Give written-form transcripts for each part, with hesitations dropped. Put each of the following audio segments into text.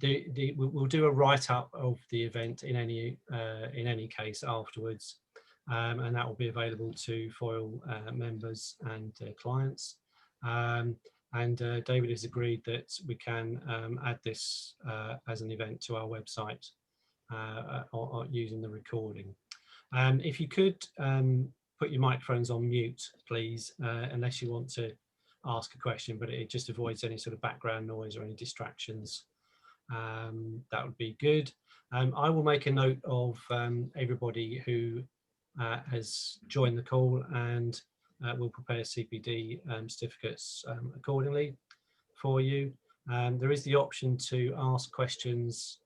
we'll do a write-up of the event in any case afterwards, and that will be available to Foil members and clients. And David has agreed that we can add this as an event to our website or using the recording. If you could put your microphones on mute, please, unless you want to ask a question, but it just avoids any sort of background noise or any distractions. That would be good. I will make a note of everybody who has joined the call, and we'll prepare CPD certificates accordingly for you. There is the option to ask questions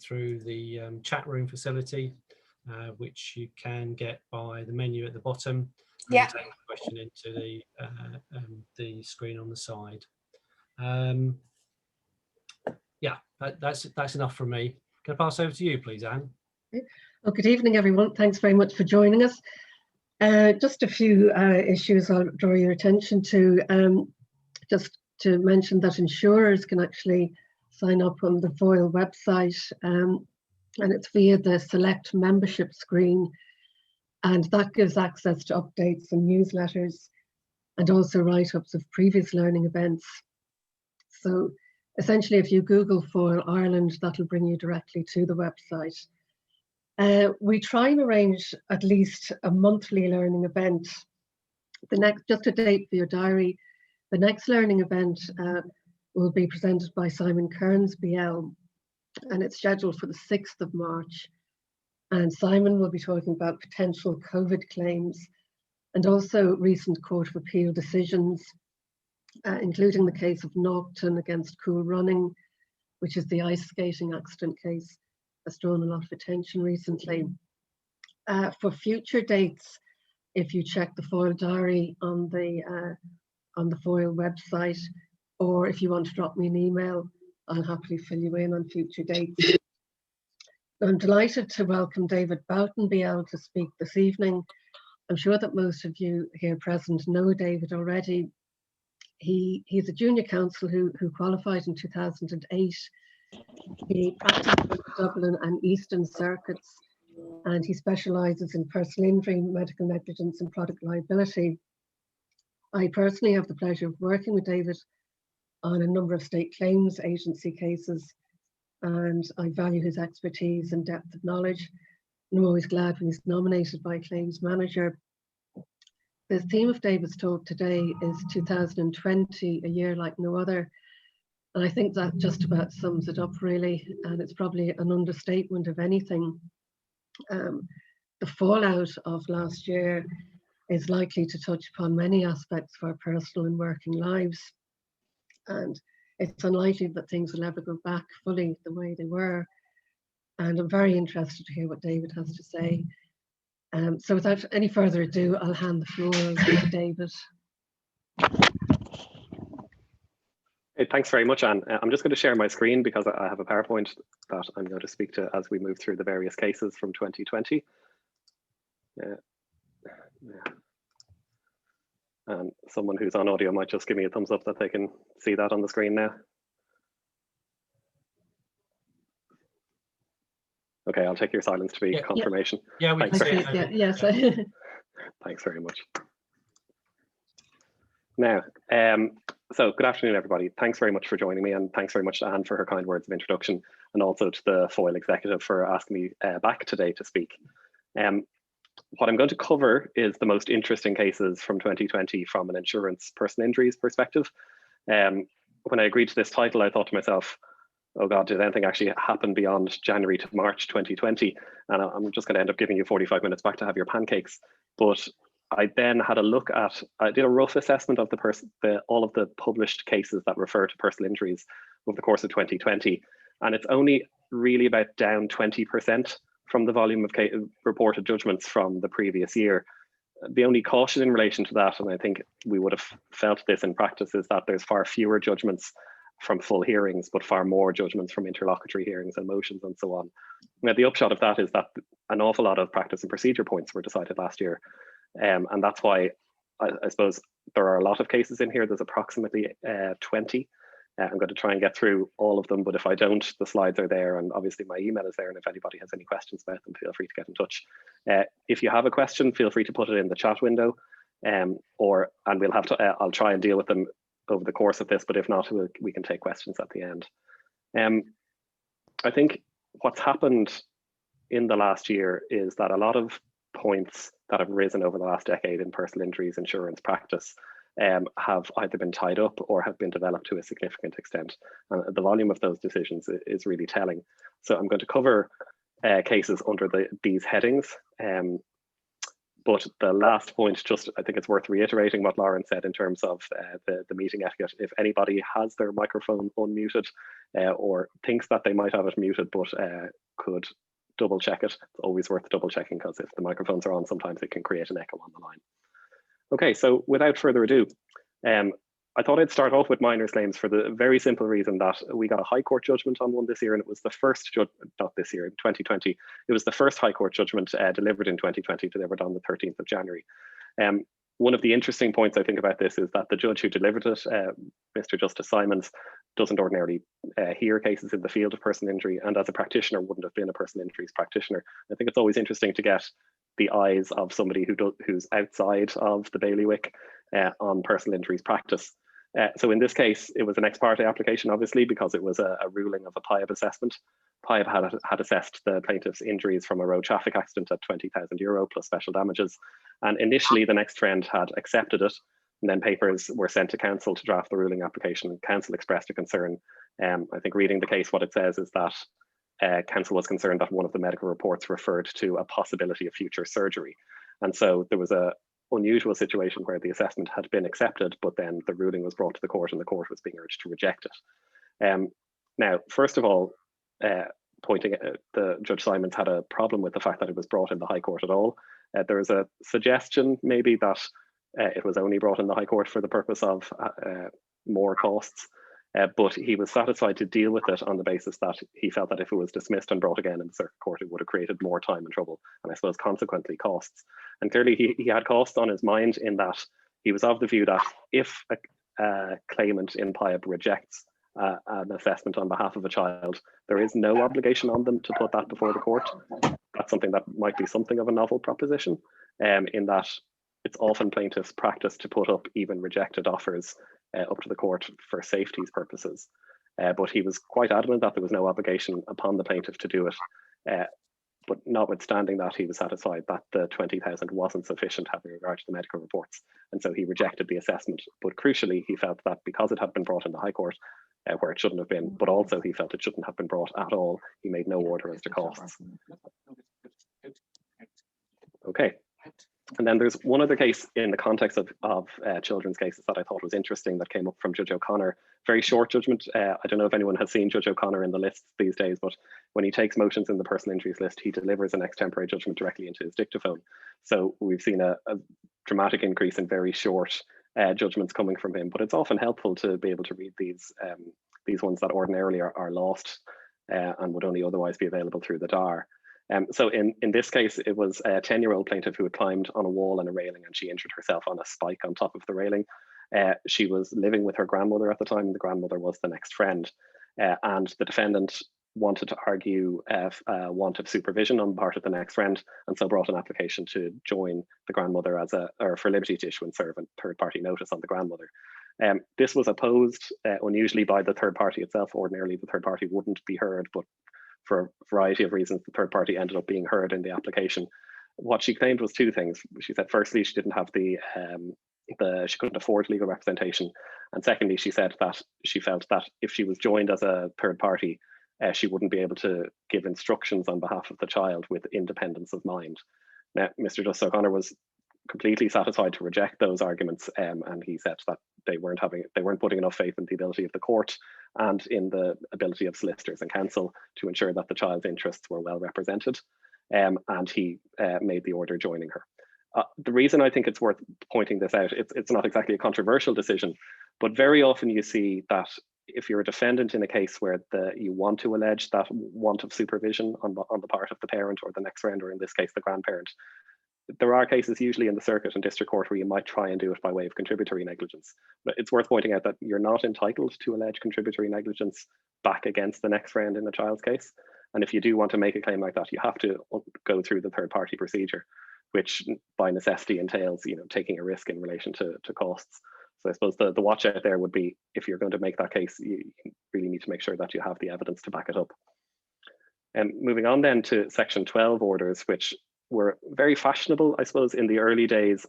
through the chat room facility, which you can get by the menu at the bottom. Yeah. Take the question into the screen on the side. Yeah, that's enough from me. Can I pass over to you, please, Anne? Well, good evening, everyone. Thanks very much for joining us. Just a few issues I'll draw your attention to. Just to mention that insurers can actually sign up on the Foil website, and it's via the select membership screen, and that gives access to updates and newsletters and also write-ups of previous learning events. So essentially, if you Google Foil Ireland, that'll bring you directly to the website. We try and arrange at least a monthly learning event. Just a date for your diary. The next learning event will be presented by Simon Kearns BL, and it's scheduled for the 6th of March. And Simon will be talking about potential COVID claims and also recent Court of Appeal decisions, including the case of Naughton against Cool Running, which is the ice skating accident case that's drawn a lot of attention recently. For future dates, if you check the Foil diary on the Foil website, or if you want to drop me an email, I'll happily fill you in on future dates. I'm delighted to welcome David Boughton BL to speak this evening. I'm sure that most of you here present know David already. He's a junior counsel who qualified in 2008. He practiced with Dublin and Eastern circuits, and he specialises in personal injury, medical negligence and product liability. I personally have the pleasure of working with David on a number of state claims agency cases, and I value his expertise and depth of knowledge. And I'm always glad when he's nominated by Claims Manager. The theme of David's talk today is 2020, a year like no other. And I think that just about sums it up, really. And it's probably an understatement of anything. The fallout of last year is likely to touch upon many aspects of our personal and working lives. And it's unlikely that things will ever go back fully the way they were. And I'm very interested to hear what David has to say. So without any further ado, I'll hand the floor over to David. Hey, thanks very much, Anne. I'm just going to share my screen because I have a PowerPoint that I'm going to speak to as we move through the various cases from 2020. And someone who's on audio might just give me a thumbs up that they can see that on the screen now. Okay, I'll take your silence to be confirmation. Yeah, we can see it. Yes. Thanks very much. Now, so good afternoon, everybody. Thanks very much for joining me, and thanks very much to Anne for her kind words of introduction, and also to the Foil executive for asking me back today to speak. What I'm going to cover is the most interesting cases from 2020 from an insurance personal injuries perspective. When I agreed to this title, I thought to myself, oh God, did anything actually happen beyond January to March 2020? And I'm just going to end up giving you 45 minutes back to have your pancakes. But I then had a look at, I did a rough assessment of all of the published cases that refer to personal injuries over the course of 2020. And it's only really about down 20% from the volume of reported judgments from the previous year. The only caution in relation to that, and I think we would have felt this in practice, is that there's far fewer judgments from full hearings, but far more judgments from interlocutory hearings and motions and so on. Now, the upshot of that is that an awful lot of practice and procedure points were decided last year. And that's why I suppose there are a lot of cases in here. There's approximately 20 I'm going to try and get through all of them, but if I don't, the slides are there, and obviously my email is there, and if anybody has any questions about them, feel free to get in touch. If you have a question, feel free to put it in the chat window, and we'll have to, I'll try and deal with them over the course of this, but if not, we can take questions at the end. I think what's happened in the last year is that a lot of points that have risen over the last decade in personal injuries insurance practice have either been tied up or have been developed to a significant extent. And the volume of those decisions is really telling. So I'm going to cover cases under these headings. But the last point, just I think it's worth reiterating what Lauren said in terms of the meeting etiquette. If anybody has their microphone unmuted or thinks that they might have it muted, but could double check it, it's always worth double checking, because if the microphones are on, sometimes it can create an echo on the line. Okay, so without further ado, I thought I'd start off with minors claims for the very simple reason that we got a High Court judgment on one this year, and it was the first not this year, in 2020. It was the first High Court judgment delivered in 2020, delivered on the 13th of January. One of the interesting points I think about this is that the judge who delivered it, Mr. Justice Simons, doesn't ordinarily hear cases in the field of personal injury, and as a practitioner wouldn't have been a personal injuries practitioner. I think it's always interesting to get the eyes of somebody who's outside of the bailiwick on personal injuries practice. So in this case, it was an ex parte application, obviously, because it was a ruling of a PIAB assessment. PIAB had assessed the plaintiff's injuries from a road traffic accident at €20,000 plus special damages. And initially, the next friend had accepted it, and then papers were sent to council to draft the ruling application. Council expressed a concern. I think reading the case, what it says is that council was concerned that one of the medical reports referred to a possibility of future surgery. And so there was a unusual situation where the assessment had been accepted, but then the ruling was brought to the court and the court was being urged to reject it. Now, first of all, the Judge Simons had a problem with the fact that it was brought in the High Court at all. There is a suggestion maybe that it was only brought in the High Court for the purpose of more costs, but he was satisfied to deal with it on the basis that he felt that if it was dismissed and brought again in the circuit court, it would have created more time and trouble, and I suppose consequently costs. And clearly he had costs on his mind, in that he was of the view that if a claimant in PIAB rejects an assessment on behalf of a child, there is no obligation on them to put that before the court. That's something that might be something of a novel proposition, in that it's often plaintiffs' practice to put up even rejected offers up to the court for safety's purposes. But he was quite adamant that there was no obligation upon the plaintiff to do it. But notwithstanding that, he was satisfied that the 20,000 wasn't sufficient having regard to the medical reports. And so he rejected the assessment. But crucially, he felt that because it had been brought in the High Court, where it shouldn't have been, but also he felt it shouldn't have been brought at all, he made no order as to costs. Okay. And then there's one other case in the context of children's cases that I thought was interesting that came up from Judge O'Connor. Very short judgment. I don't know if anyone has seen Judge O'Connor in the lists these days, but when he takes motions in the personal injuries list, he delivers an extempore judgment directly into his dictaphone. So we've seen a dramatic increase in very short judgments coming from him, but it's often helpful to be able to read these ones that ordinarily are lost and would only otherwise be available through the DAR. So in this case, it was a 10-year-old plaintiff who had climbed on a wall and a railing, and she injured herself on a spike on top of the railing. She was living with her grandmother at the time. The grandmother was the next friend, and the defendant wanted to argue want of supervision on the part of the next friend, and so brought an application to join the grandmother for liberty to issue and serve a third-party notice on the grandmother. This was opposed unusually by the third party itself. Ordinarily, the third party wouldn't be heard, but for a variety of reasons, the third party ended up being heard in the application. What she claimed was two things. She said, firstly, she didn't have she couldn't afford legal representation. And secondly, she said that she felt that if she was joined as a third party, she wouldn't be able to give instructions on behalf of the child with independence of mind. Now, Mr. Justice O'Connor was completely satisfied to reject those arguments, and he said that they weren't putting enough faith in the ability of the court and in the ability of solicitors and counsel to ensure that the child's interests were well represented, and he made the order joining her. The reason I think it's worth pointing this out, it's not exactly a controversial decision, but very often you see that if you're a defendant in a case where you want to allege that want of supervision on the part of the parent or the next friend, or in this case the grandparent, there are cases usually in the circuit and district court where you might try and do it by way of contributory negligence. But it's worth pointing out that you're not entitled to allege contributory negligence back against the next friend in the child's case. And if you do want to make a claim like that, you have to go through the third party procedure, which by necessity entails, taking a risk in relation to costs. So I suppose the watch out there would be, if you're going to make that case, you really need to make sure that you have the evidence to back it up. And moving on then to Section 12 orders, which were very fashionable, I suppose, in the early days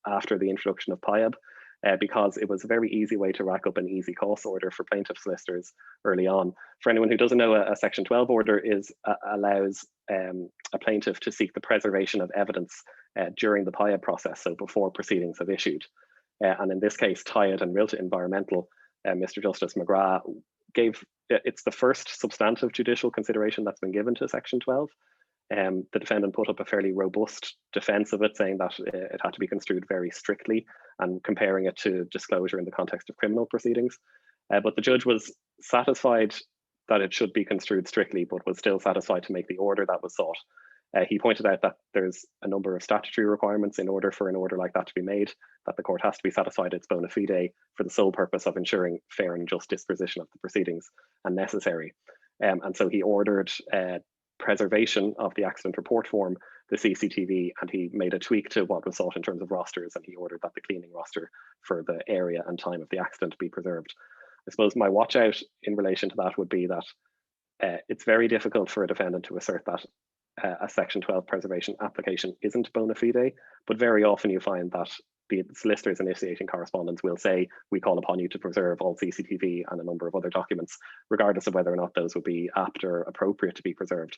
after the introduction of PIAB, because it was a very easy way to rack up an easy cost order for plaintiff solicitors early on. For anyone who doesn't know, a Section 12 order allows a plaintiff to seek the preservation of evidence during the PIAB process, so before proceedings have issued. And in this case, Tyatt and Rilta Environmental, Mr. Justice McGrath it's the first substantive judicial consideration that's been given to Section 12. The defendant put up a fairly robust defense of it, saying that it had to be construed very strictly and comparing it to disclosure in the context of criminal proceedings. But the judge was satisfied that it should be construed strictly, but was still satisfied to make the order that was sought. He pointed out that there's a number of statutory requirements in order for an order like that to be made, that the court has to be satisfied it's bona fide for the sole purpose of ensuring fair and just disposition of the proceedings and necessary. And so he ordered preservation of the accident report form, the CCTV, and he made a tweak to what was sought in terms of rosters, and he ordered that the cleaning roster for the area and time of the accident be preserved. I suppose my watch out in relation to that would be that it's very difficult for a defendant to assert that a Section 12 preservation application isn't bona fide, but very often you find that the solicitors initiating correspondence will say, we call upon you to preserve all CCTV and a number of other documents, regardless of whether or not those would be apt or appropriate to be preserved,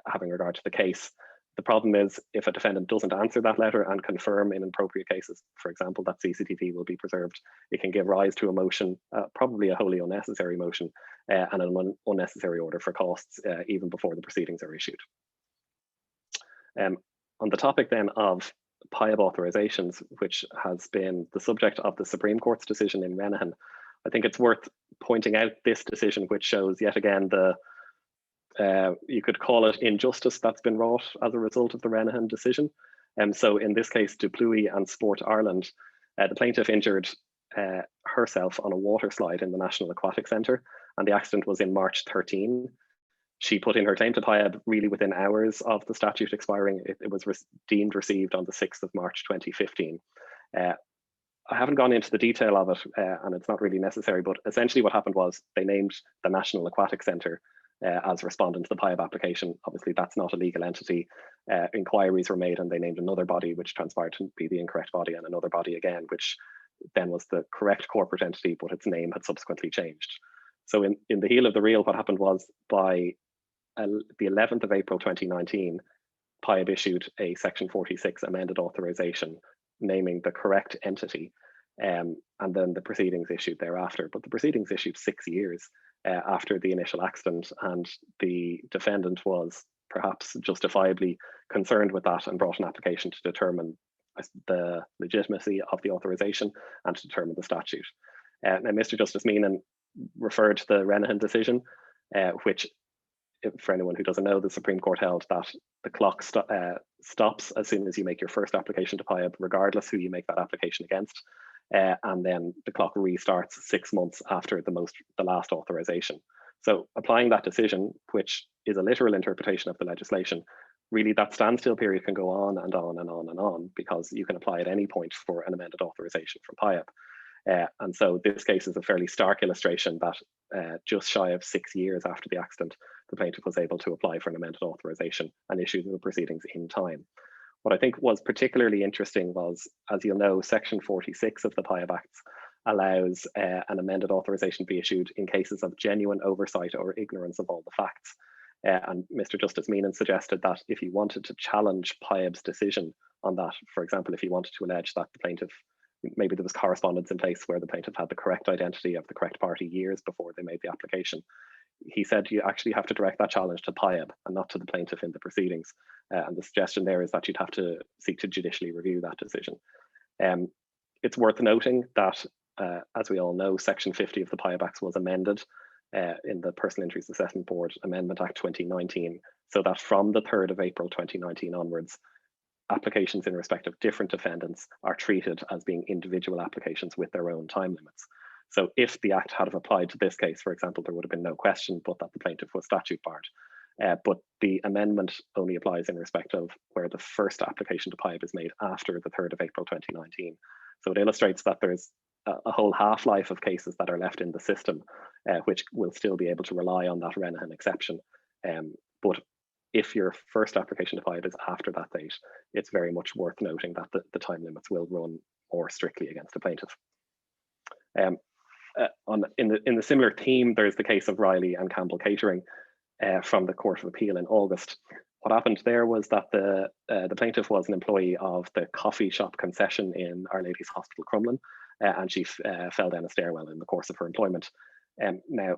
having regard to the case. The problem is, if a defendant doesn't answer that letter and confirm in appropriate cases, for example, that CCTV will be preserved, it can give rise to a motion, probably a wholly unnecessary motion, and an unnecessary order for costs, even before the proceedings are issued. On the topic then of PIAB authorizations, which has been the subject of the Supreme Court's decision in Renahan, I think it's worth pointing out this decision, which shows yet again you could call it injustice that's been wrought as a result of the Renahan decision. So in this case, Dupluy and Sport Ireland, the plaintiff injured herself on a water slide in the National Aquatic Centre, and the accident was in March 13. She put in her claim to PIAB really within hours of the statute expiring. It was deemed received on the 6th of March 2015. I haven't gone into the detail of it, and it's not really necessary, but essentially what happened was they named the National Aquatic Centre as respondent to the PIAB application. Obviously, that's not a legal entity. Inquiries were made and they named another body, which transpired to be the incorrect body, and another body again, which then was the correct corporate entity, but its name had subsequently changed. So in the heel of the reel, what happened was by the 11th of April 2019, PIAB issued a Section 46 amended authorization naming the correct entity, and then the proceedings issued thereafter. But the proceedings issued 6 years after the initial accident, and the defendant was perhaps justifiably concerned with that and brought an application to determine the legitimacy of the authorization and to determine the statute. Now, Mr. Justice Meenan referred to the Renahan decision, which, for anyone who doesn't know, the Supreme Court held that the clock stops as soon as you make your first application to PIAB, regardless who you make that application against, and then the clock restarts 6 months after the last authorization. So applying that decision, which is a literal interpretation of the legislation, really that standstill period can go on and on and on and on, because you can apply at any point for an amended authorization from PIAB. And so this case is a fairly stark illustration that just shy of 6 years after the accident, the plaintiff was able to apply for an amended authorization and issue the proceedings in time. What I think was particularly interesting was, as you'll know, Section 46 of the PIAB Acts allows an amended authorization to be issued in cases of genuine oversight or ignorance of all the facts. And Mr. Justice Meenan suggested that if you wanted to challenge PIAB's decision on that, for example, if you wanted to allege that the plaintiff, maybe there was correspondence in place where the plaintiff had the correct identity of the correct party years before they made the application, he said you actually have to direct that challenge to PIAB and not to the plaintiff in the proceedings. And the suggestion there is that you'd have to seek to judicially review that decision. It's worth noting that, as we all know, Section 50 of the PIAB Acts was amended in the Personal Injuries Assessment Board Amendment Act 2019, so that from the 3rd of April 2019 onwards, applications in respect of different defendants are treated as being individual applications with their own time limits. So if the Act had have applied to this case, for example, there would have been no question but that the plaintiff was statute barred. But the amendment only applies in respect of where the first application to PIBE is made after the 3rd of April 2019. So it illustrates that there's a whole half-life of cases that are left in the system, which will still be able to rely on that Renahan exception. But if your first application to PIBE is after that date, it's very much worth noting that the time limits will run more strictly against the plaintiff. In the similar theme, there's the case of Riley and Campbell Catering from the Court of Appeal in August. What happened there was that the plaintiff was an employee of the coffee shop concession in Our Lady's Hospital, Crumlin, and she fell down a stairwell in the course of her employment. Now,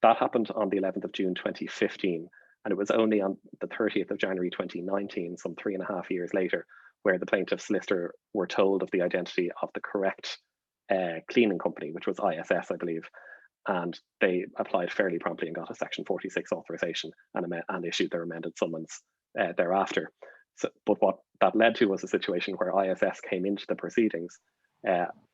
that happened on the 11th of June 2015, and it was only on the 30th of January 2019, some 3.5 years later, where the plaintiff's solicitor were told of the identity of the correct cleaning company, which was ISS, I believe, and they applied fairly promptly and got a Section 46 authorization and issued their amended summons thereafter. So, but what that led to was a situation where ISS came into the proceedings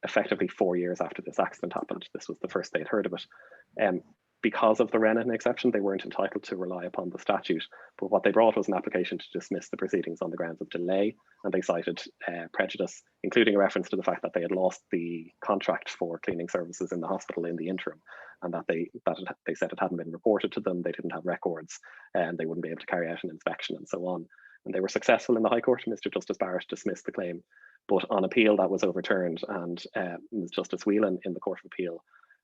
effectively 4 years after this accident happened. This was the first they'd heard of it. Because of the Renahan exception, they weren't entitled to rely upon the statute, but what they brought was an application to dismiss the proceedings on the grounds of delay, and they cited prejudice, including a reference to the fact that they had lost the contract for cleaning services in the hospital in the interim, and that they said it hadn't been reported to them, they didn't have records, and they wouldn't be able to carry out an inspection and so on. And they were successful in the High Court. Mr. Justice Barrett dismissed the claim, but on appeal that was overturned, and Ms. Justice Whelan in the Court of Appeal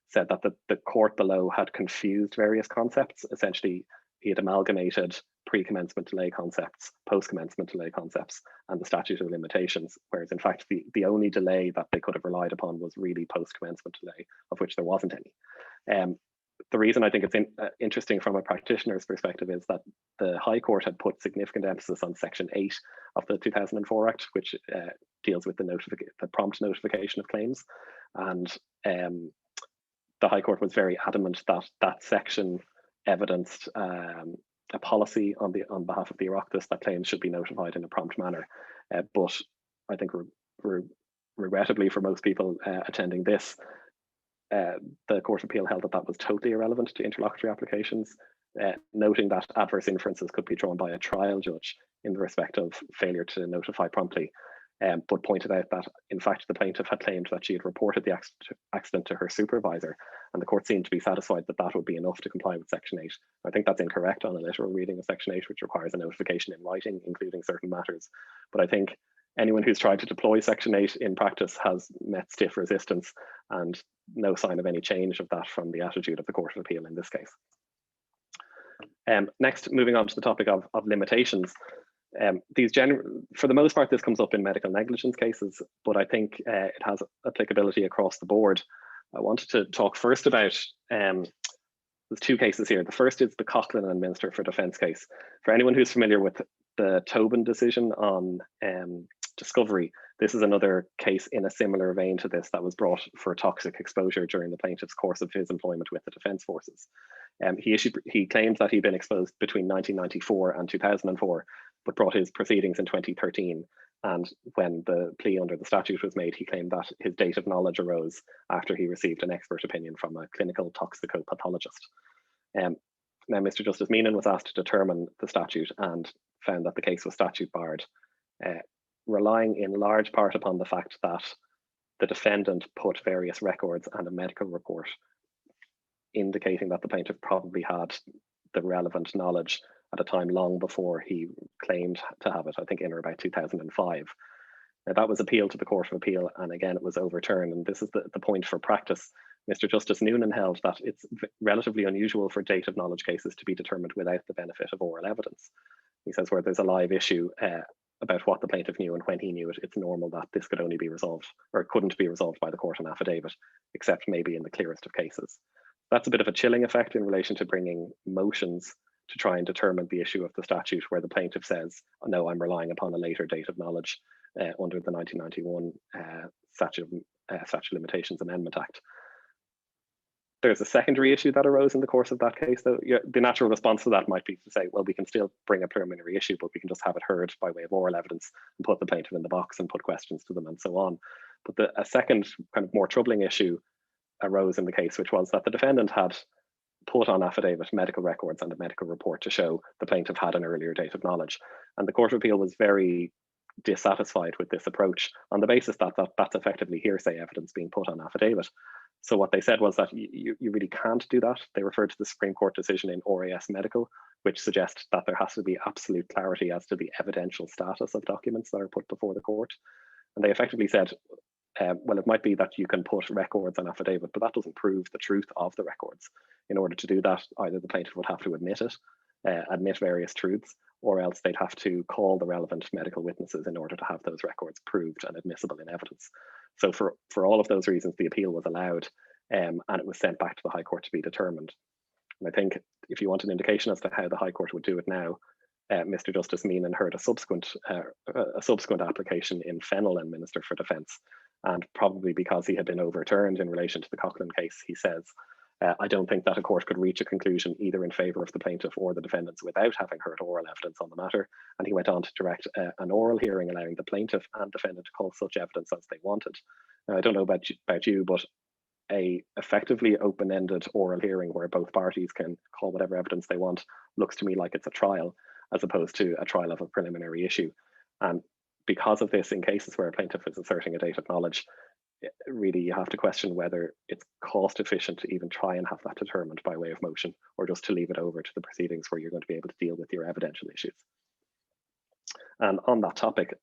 said that the court below had confused various concepts. Essentially, he had amalgamated pre-commencement delay concepts, post-commencement delay concepts, and the statute of limitations, whereas in fact the only delay that they could have relied upon was really post-commencement delay, of which there wasn't any. The reason I think it's interesting from a practitioner's perspective is that the High Court had put significant emphasis on Section 8 of the 2004 Act, which deals with the prompt notification of claims, and the High Court was very adamant that that section evidenced a policy on behalf of the Oireachtas that claims should be notified in a prompt manner. But I think regrettably for most people attending this, the Court of Appeal held that that was totally irrelevant to interlocutory applications, noting that adverse inferences could be drawn by a trial judge in the respect of failure to notify promptly. But pointed out that, in fact, the plaintiff had claimed that she had reported the accident to her supervisor, and the court seemed to be satisfied that that would be enough to comply with Section 8. I think that's incorrect on a literal reading of Section 8, which requires a notification in writing, including certain matters. But I think anyone who's tried to deploy Section 8 in practice has met stiff resistance, and no sign of any change of that from the attitude of the Court of Appeal in this case. Next, moving on to the topic of limitations. For the most part, this comes up in medical negligence cases, but I think it has applicability across the board. I wanted to talk first about, there's two cases here. The first is the Coughlin and Minister for Defence case. For anyone who's familiar with the Tobin decision on discovery, this is another case in a similar vein to this that was brought for toxic exposure during the plaintiff's course of his employment with the Defence Forces. He claimed that he'd been exposed between 1994 and 2004, but brought his proceedings in 2013. And when the plea under the statute was made, he claimed that his date of knowledge arose after he received an expert opinion from a clinical toxicopathologist. Now, Mr. Justice Meenan was asked to determine the statute and found that the case was statute barred, relying in large part upon the fact that the defendant put various records and a medical report indicating that the plaintiff probably had the relevant knowledge at a time long before he claimed to have it, I think in or about 2005. Now, that was appealed to the Court of Appeal, and again, it was overturned. And this is the point for practice. Mr. Justice Noonan held that it's relatively unusual for date of knowledge cases to be determined without the benefit of oral evidence. He says where there's a live issue about what the plaintiff knew and when he knew it, it's normal that this could only be resolved, or couldn't be resolved by the court on affidavit, except maybe in the clearest of cases. That's a bit of a chilling effect in relation to bringing motions to try and determine the issue of the statute, where the plaintiff says, oh, no, I'm relying upon a later date of knowledge under the 1991 Statute of Limitations Amendment Act. There's a secondary issue that arose in the course of that case, though. The natural response to that might be to say, well, we can still bring a preliminary issue, but we can just have it heard by way of oral evidence and put the plaintiff in the box and put questions to them and so on. But a second kind of more troubling issue arose in the case, which was that the defendant had put on affidavit medical records and a medical report to show the plaintiff had an earlier date of knowledge. And the Court of Appeal was very dissatisfied with this approach on the basis that that's effectively hearsay evidence being put on affidavit. So what they said was that you really can't do that. They referred to the Supreme Court decision in RAS Medical, which suggests that there has to be absolute clarity as to the evidential status of documents that are put before the court. And they effectively said, well, it might be that you can put records on affidavit, but that doesn't prove the truth of the records. In order to do that, either the plaintiff would have to admit it, admit various truths, or else they'd have to call the relevant medical witnesses in order to have those records proved and admissible in evidence. So for all of those reasons, the appeal was allowed, and it was sent back to the High Court to be determined. And I think if you want an indication as to how the High Court would do it now, Mr. Justice Meenan heard a subsequent application in Fennell and Minister for Defence, and probably because he had been overturned in relation to the Coughlin case, he says, I don't think that a court could reach a conclusion either in favour of the plaintiff or the defendants without having heard oral evidence on the matter. And he went on to direct an oral hearing allowing the plaintiff and defendant to call such evidence as they wanted. Now, I don't know about you, but a effectively open-ended oral hearing where both parties can call whatever evidence they want looks to me like it's a trial, as opposed to a trial of a preliminary issue. And because of this, in cases where a plaintiff is asserting a date of knowledge, really you have to question whether it's cost efficient to even try and have that determined by way of motion, or just to leave it over to the proceedings where you're going to be able to deal with your evidential issues. And on that topic,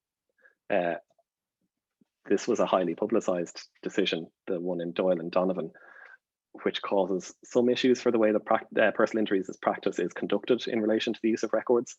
this was a highly publicized decision, the one in Doyle and Donovan, which causes some issues for the way the personal injuries practice is conducted in relation to the use of records.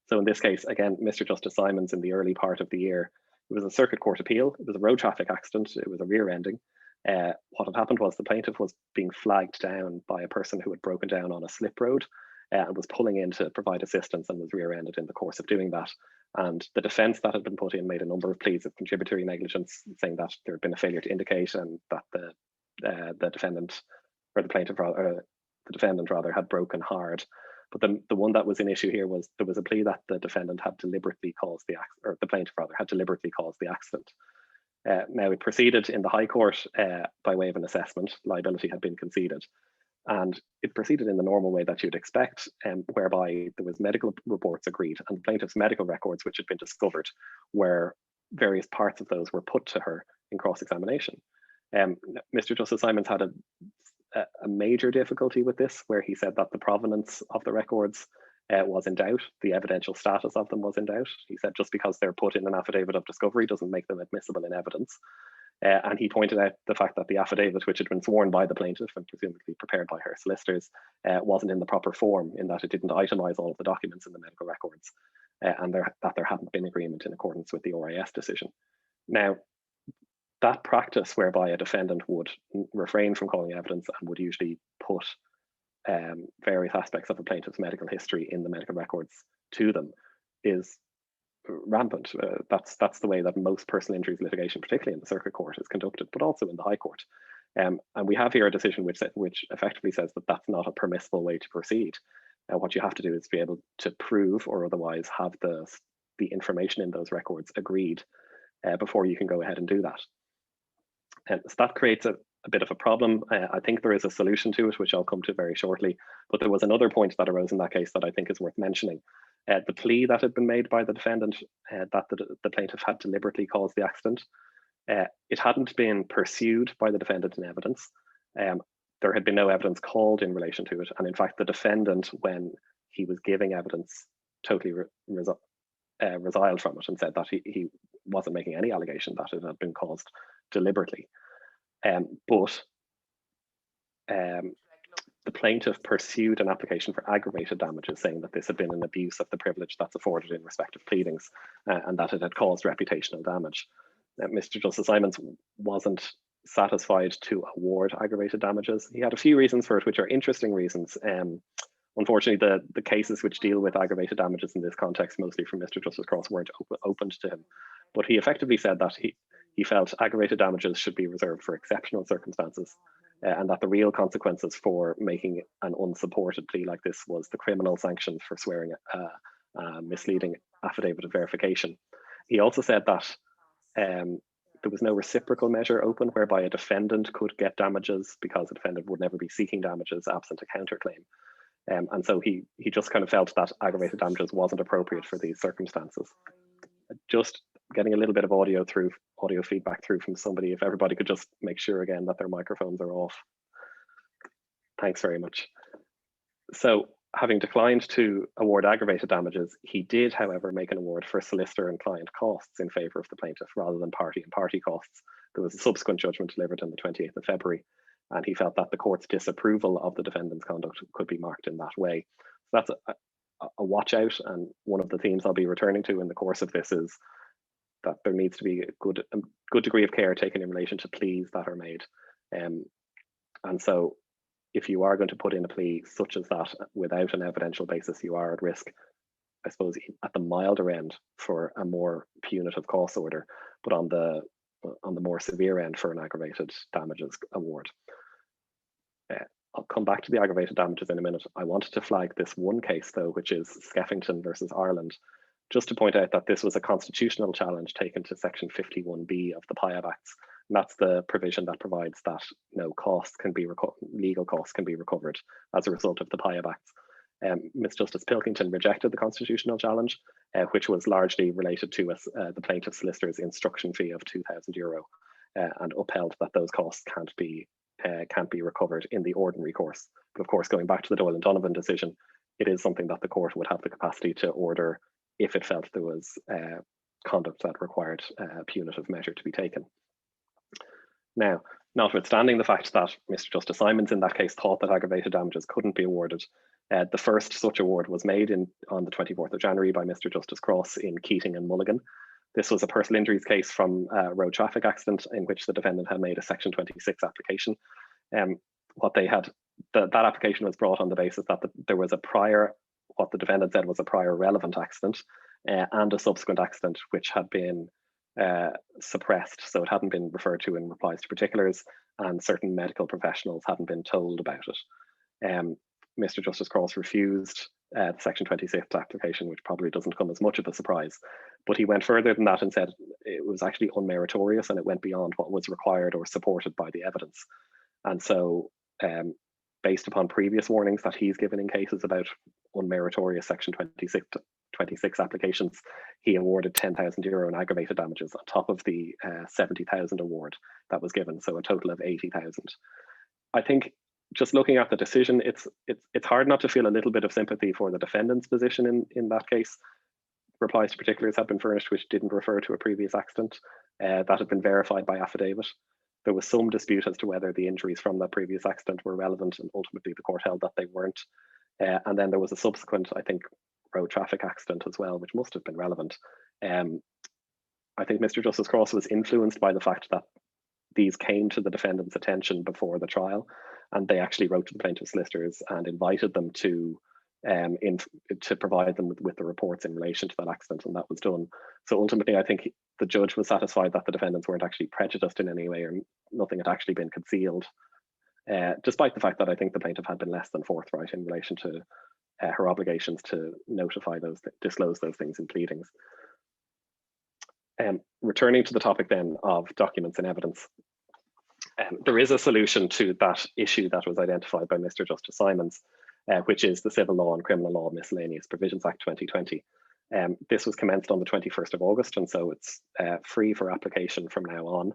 So in this case, again, Mr. Justice Simons, in the early part of the year, it was a circuit court appeal. It was a road traffic accident. It was a rear ending. What had happened was the plaintiff was being flagged down by a person who had broken down on a slip road and was pulling in to provide assistance and was rear-ended in the course of doing that. And the defence that had been put in made a number of pleas of contributory negligence, saying that there had been a failure to indicate and that the defendant, or the plaintiff rather, the defendant rather, had broken hard. But the one that was an issue here was there was a plea that the defendant had deliberately caused the accident, or the plaintiff rather had deliberately caused the accident. Now it proceeded in the High Court by way of an assessment. Liability had been conceded, and it proceeded in the normal way that you'd expect, whereby there was medical reports agreed, and the plaintiff's medical records, which had been discovered, where various parts of those were put to her in cross-examination. Mr. Justice Simons had a major difficulty with this, where he said that the provenance of the records was in doubt, the evidential status of them was in doubt. He said just because they're put in an affidavit of discovery doesn't make them admissible in evidence. And he pointed out the fact that the affidavit, which had been sworn by the plaintiff and presumably prepared by her solicitors, wasn't in the proper form, in that it didn't itemize all of the documents in the medical records, and that there hadn't been agreement in accordance with the RAS decision. Now, that practice whereby a defendant would refrain from calling evidence and would usually put various aspects of a plaintiff's medical history in the medical records to them is rampant. That's the way that most personal injuries litigation, particularly in the circuit court, is conducted, but also in the High Court. And we have here a decision which effectively says that that's not a permissible way to proceed. What you have to do is be able to prove or otherwise have the information in those records agreed before you can go ahead and do that. And so that creates a bit of a problem. I think there is a solution to it, which I'll come to very shortly. But there was another point that arose in that case that I think is worth mentioning. The plea that had been made by the defendant that the plaintiff had deliberately caused the accident, it hadn't been pursued by the defendant in evidence. There had been no evidence called in relation to it. And in fact, the defendant, when he was giving evidence, totally resiled from it and said that he wasn't making any allegation that it had been caused deliberately. But the plaintiff pursued an application for aggravated damages, saying that this had been an abuse of the privilege that's afforded in respective pleadings and that it had caused reputational damage. Mr. Justice Simons wasn't satisfied to award aggravated damages. He had a few reasons for it, which are interesting reasons. Unfortunately, the cases which deal with aggravated damages in this context, mostly from Mr. Justice Cross, weren't opened to him. But he effectively said that he felt aggravated damages should be reserved for exceptional circumstances, and that the real consequences for making an unsupported plea like this was the criminal sanctions for swearing misleading affidavit of verification. He also said that there was no reciprocal measure open whereby a defendant could get damages, because a defendant would never be seeking damages absent a counterclaim. And so he just kind of felt that aggravated damages wasn't appropriate for these circumstances. Just getting a little bit of audio feedback through from somebody, if everybody could just make sure again that their microphones are off. Thanks very much. So, having declined to award aggravated damages, he did, however, make an award for solicitor and client costs in favour of the plaintiff rather than party and party costs. There was a subsequent judgment delivered on the 28th of February, and he felt that the court's disapproval of the defendant's conduct could be marked in that way. So that's a watch out, and one of the themes I'll be returning to in the course of this is that there needs to be a good degree of care taken in relation to pleas that are made. And so if you are going to put in a plea such as that without an evidential basis, you are at risk, I suppose, at the milder end for a more punitive cost order, but on the more severe end for an aggravated damages award. I'll come back to the aggravated damages in a minute. I wanted to flag this one case though, which is Skeffington versus Ireland, just to point out that this was a constitutional challenge taken to section 51B of the PIAB Acts. And that's the provision that provides that no costs can be legal costs can be recovered as a result of the PIAB Acts. Ms. Justice Pilkington rejected the constitutional challenge, which was largely related to the plaintiff's solicitor's instruction fee of €2,000, and upheld that those costs can't be recovered in the ordinary course. But of course, going back to the Doyle and Donovan decision, it is something that the court would have the capacity to order if it felt there was conduct that required a punitive measure to be taken. Now, notwithstanding the fact that Mr. Justice Simons in that case thought that aggravated damages couldn't be awarded, the first such award was made on the 24th of January by Mr. Justice Cross in Keating and Mulligan. This was a personal injuries case from a road traffic accident in which the defendant had made a Section 26 application. That application was brought on the basis that there was a prior, what the defendant said was a prior relevant accident, and a subsequent accident which had been suppressed, so it hadn't been referred to in replies to particulars, and certain medical professionals hadn't been told about it. Mr. Justice Cross refused the Section 26 application, which probably doesn't come as much of a surprise, but he went further than that and said it was actually unmeritorious and it went beyond what was required or supported by the evidence. And so, based upon previous warnings that he's given in cases about unmeritorious Section 26 applications, he awarded €10,000 in aggravated damages on top of the 70,000 award that was given, so a total of 80,000. I think just looking at the decision, it's hard not to feel a little bit of sympathy for the defendant's position in that case. Replies to particulars have been furnished which didn't refer to a previous accident that had been verified by affidavit. There was some dispute as to whether the injuries from that previous accident were relevant, and ultimately the court held that they weren't. And then there was a subsequent, I think, road traffic accident as well, which must have been relevant. I think Mr. Justice Cross was influenced by the fact that these came to the defendant's attention before the trial, and they actually wrote to the plaintiff's solicitors and invited them to provide them with the reports in relation to that accident, and that was done. So ultimately, I think the judge was satisfied that the defendants weren't actually prejudiced in any way, or nothing had actually been concealed, despite the fact that I think the plaintiff had been less than forthright in relation to her obligations to disclose those things in pleadings. Returning to the topic then of documents and evidence, there is a solution to that issue that was identified by Mr. Justice Simons, which is the Civil Law and Criminal Law Miscellaneous Provisions Act 2020. This was commenced on the 21st of August, and so it's free for application from now on.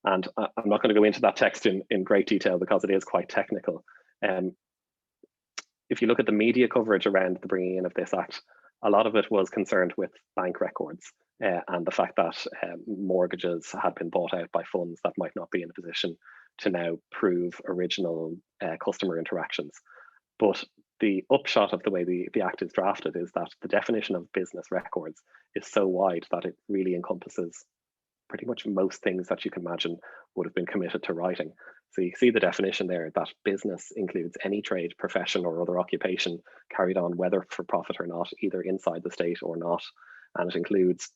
And I'm not going to go into that text in great detail because it is quite technical. If you look at the media coverage around the bringing in of this act, a lot of it was concerned with bank records and the fact that mortgages had been bought out by funds that might not be in a position to now prove original customer interactions. But the upshot of the way the Act is drafted is that the definition of business records is so wide that it really encompasses pretty much most things that you can imagine would have been committed to writing. So you see the definition there that business includes any trade, profession, or other occupation carried on whether for profit or not, either inside the state or not. And it includes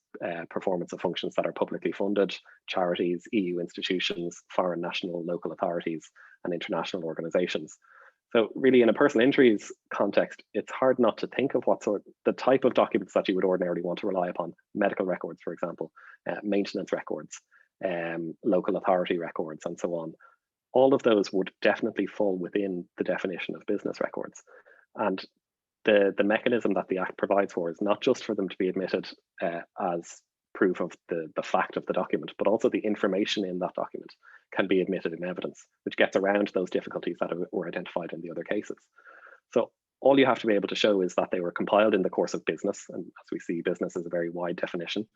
performance of functions that are publicly funded, charities, EU institutions, foreign, national, local authorities, and international organizations. So really in a personal injuries context, it's hard not to think of the type of documents that you would ordinarily want to rely upon. Medical records, for example, maintenance records, local authority records, and so on. All of those would definitely fall within the definition of business records. And the mechanism that the Act provides for is not just for them to be admitted as proof of the fact of the document, but also the information in that document can be admitted in evidence, which gets around those difficulties that were identified in the other cases. So all you have to be able to show is that they were compiled in the course of business, and as we see, business is a very wide definition,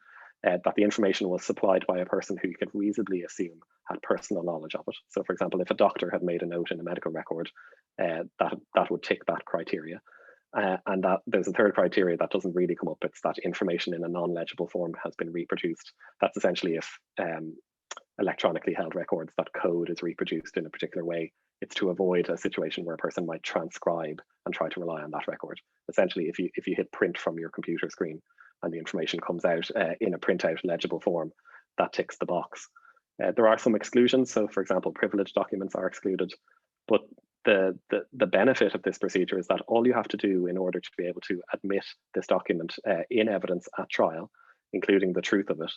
that the information was supplied by a person who you could reasonably assume had personal knowledge of it. So for example, if a doctor had made a note in a medical record, that would tick that criteria. And that there's a third criteria that doesn't really come up. It's that information in a non-legible form has been reproduced. That's essentially if electronically held records, that code is reproduced in a particular way. It's to avoid a situation where a person might transcribe and try to rely on that record. Essentially, if you hit print from your computer screen and the information comes out in a printout legible form, that ticks the box. There are some exclusions. So for example, privileged documents are excluded, but the benefit of this procedure is that all you have to do in order to be able to admit this document in evidence at trial, including the truth of it,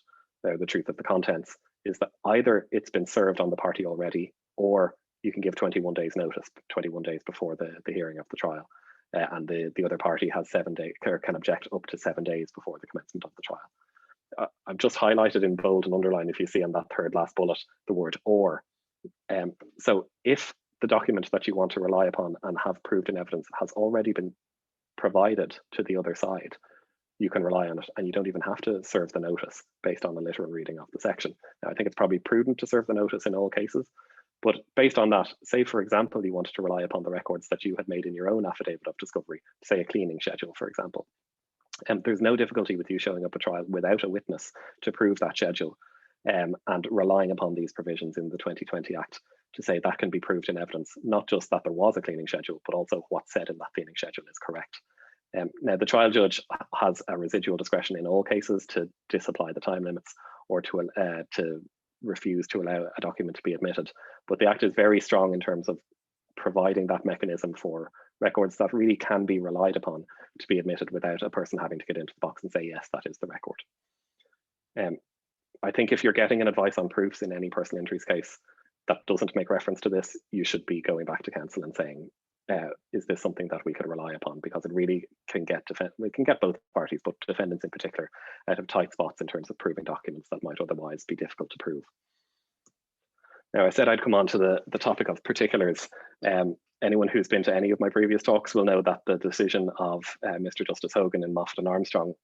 the truth of the contents, is that either it's been served on the party already, or you can give 21 days notice, 21 days before the hearing of the trial. And the other party has 7 days, can object up to 7 days before the commencement of the trial. I've just highlighted in bold and underline, if you see on that third last bullet, the word or. So if the document that you want to rely upon and have proved in evidence has already been provided to the other side, you can rely on it, and you don't even have to serve the notice based on the literal reading of the section. Now, I think it's probably prudent to serve the notice in all cases, but based on that, say for example, you wanted to rely upon the records that you had made in your own affidavit of discovery, say a cleaning schedule, for example. There's no difficulty with you showing up at trial without a witness to prove that schedule, and relying upon these provisions in the 2020 Act to say that can be proved in evidence, not just that there was a cleaning schedule, but also what's said in that cleaning schedule is correct. Now, the trial judge has a residual discretion in all cases to disapply the time limits or to refuse to allow a document to be admitted. But the Act is very strong in terms of providing that mechanism for records that really can be relied upon to be admitted without a person having to get into the box and say, yes, that is the record. I think if you're getting an advice on proofs in any personal injuries case that doesn't make reference to this, you should be going back to counsel and saying, is this something that we could rely upon? Because it really can get both parties, but defendants in particular, out of tight spots in terms of proving documents that might otherwise be difficult to prove. Now, I said I'd come on to the topic of particulars. Anyone who's been to any of my previous talks will know that the decision of Mr. Justice Hogan in Moffatt and Armstrong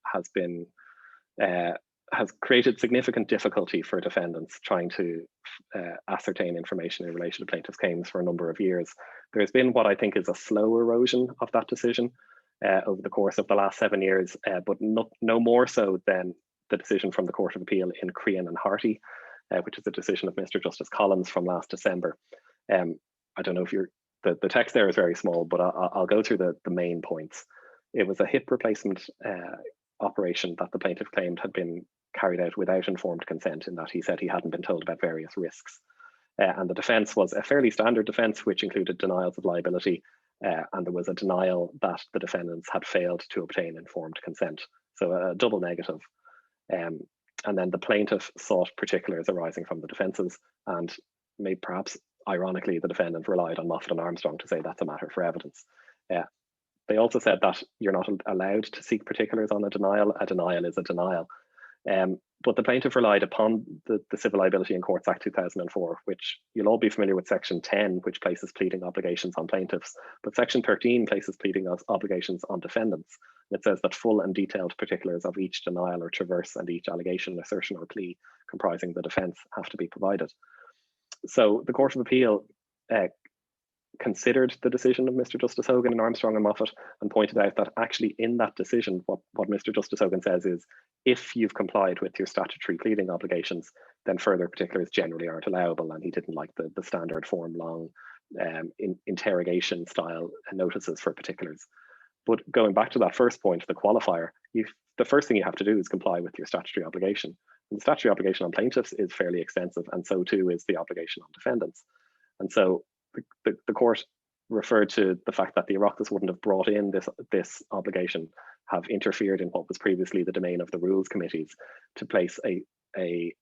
has created significant difficulty for defendants trying to ascertain information in relation to plaintiffs' claims for a number of years. There's been what I think is a slow erosion of that decision over the course of the last 7 years, but no more so than the decision from the Court of Appeal in Crean and Harty, which is a decision of Mr. Justice Collins from last December. I don't know if the text there is very small, but I'll go through the main points. It was a hip replacement operation that the plaintiff claimed had been carried out without informed consent, in that he said he hadn't been told about various risks. And the defence was a fairly standard defence, which included denials of liability, and there was a denial that the defendants had failed to obtain informed consent. So a double negative. And then the plaintiff sought particulars arising from the defences, and maybe perhaps ironically, the defendant relied on Moffatt and Armstrong to say that's a matter for evidence. They also said that you're not allowed to seek particulars on a denial. A denial is a denial. But the plaintiff relied upon the Civil Liability in Courts Act 2004, which you'll all be familiar with Section 10, which places pleading obligations on plaintiffs, but Section 13 places pleading obligations on defendants. It says that full and detailed particulars of each denial or traverse and each allegation, assertion or plea comprising the defence have to be provided. So the Court of Appeal considered the decision of Mr. Justice Hogan and Armstrong and Moffatt and pointed out that actually in that decision, what Mr. Justice Hogan says is, if you've complied with your statutory pleading obligations, then further particulars generally aren't allowable, and he didn't like the standard form long interrogation style notices for particulars. But going back to that first point, the qualifier, the first thing you have to do is comply with your statutory obligation. And the statutory obligation on plaintiffs is fairly extensive, and so too is the obligation on defendants. And so the court referred to the fact that the Oireachtas wouldn't have brought in this obligation, have interfered in what was previously the domain of the rules committees, to place a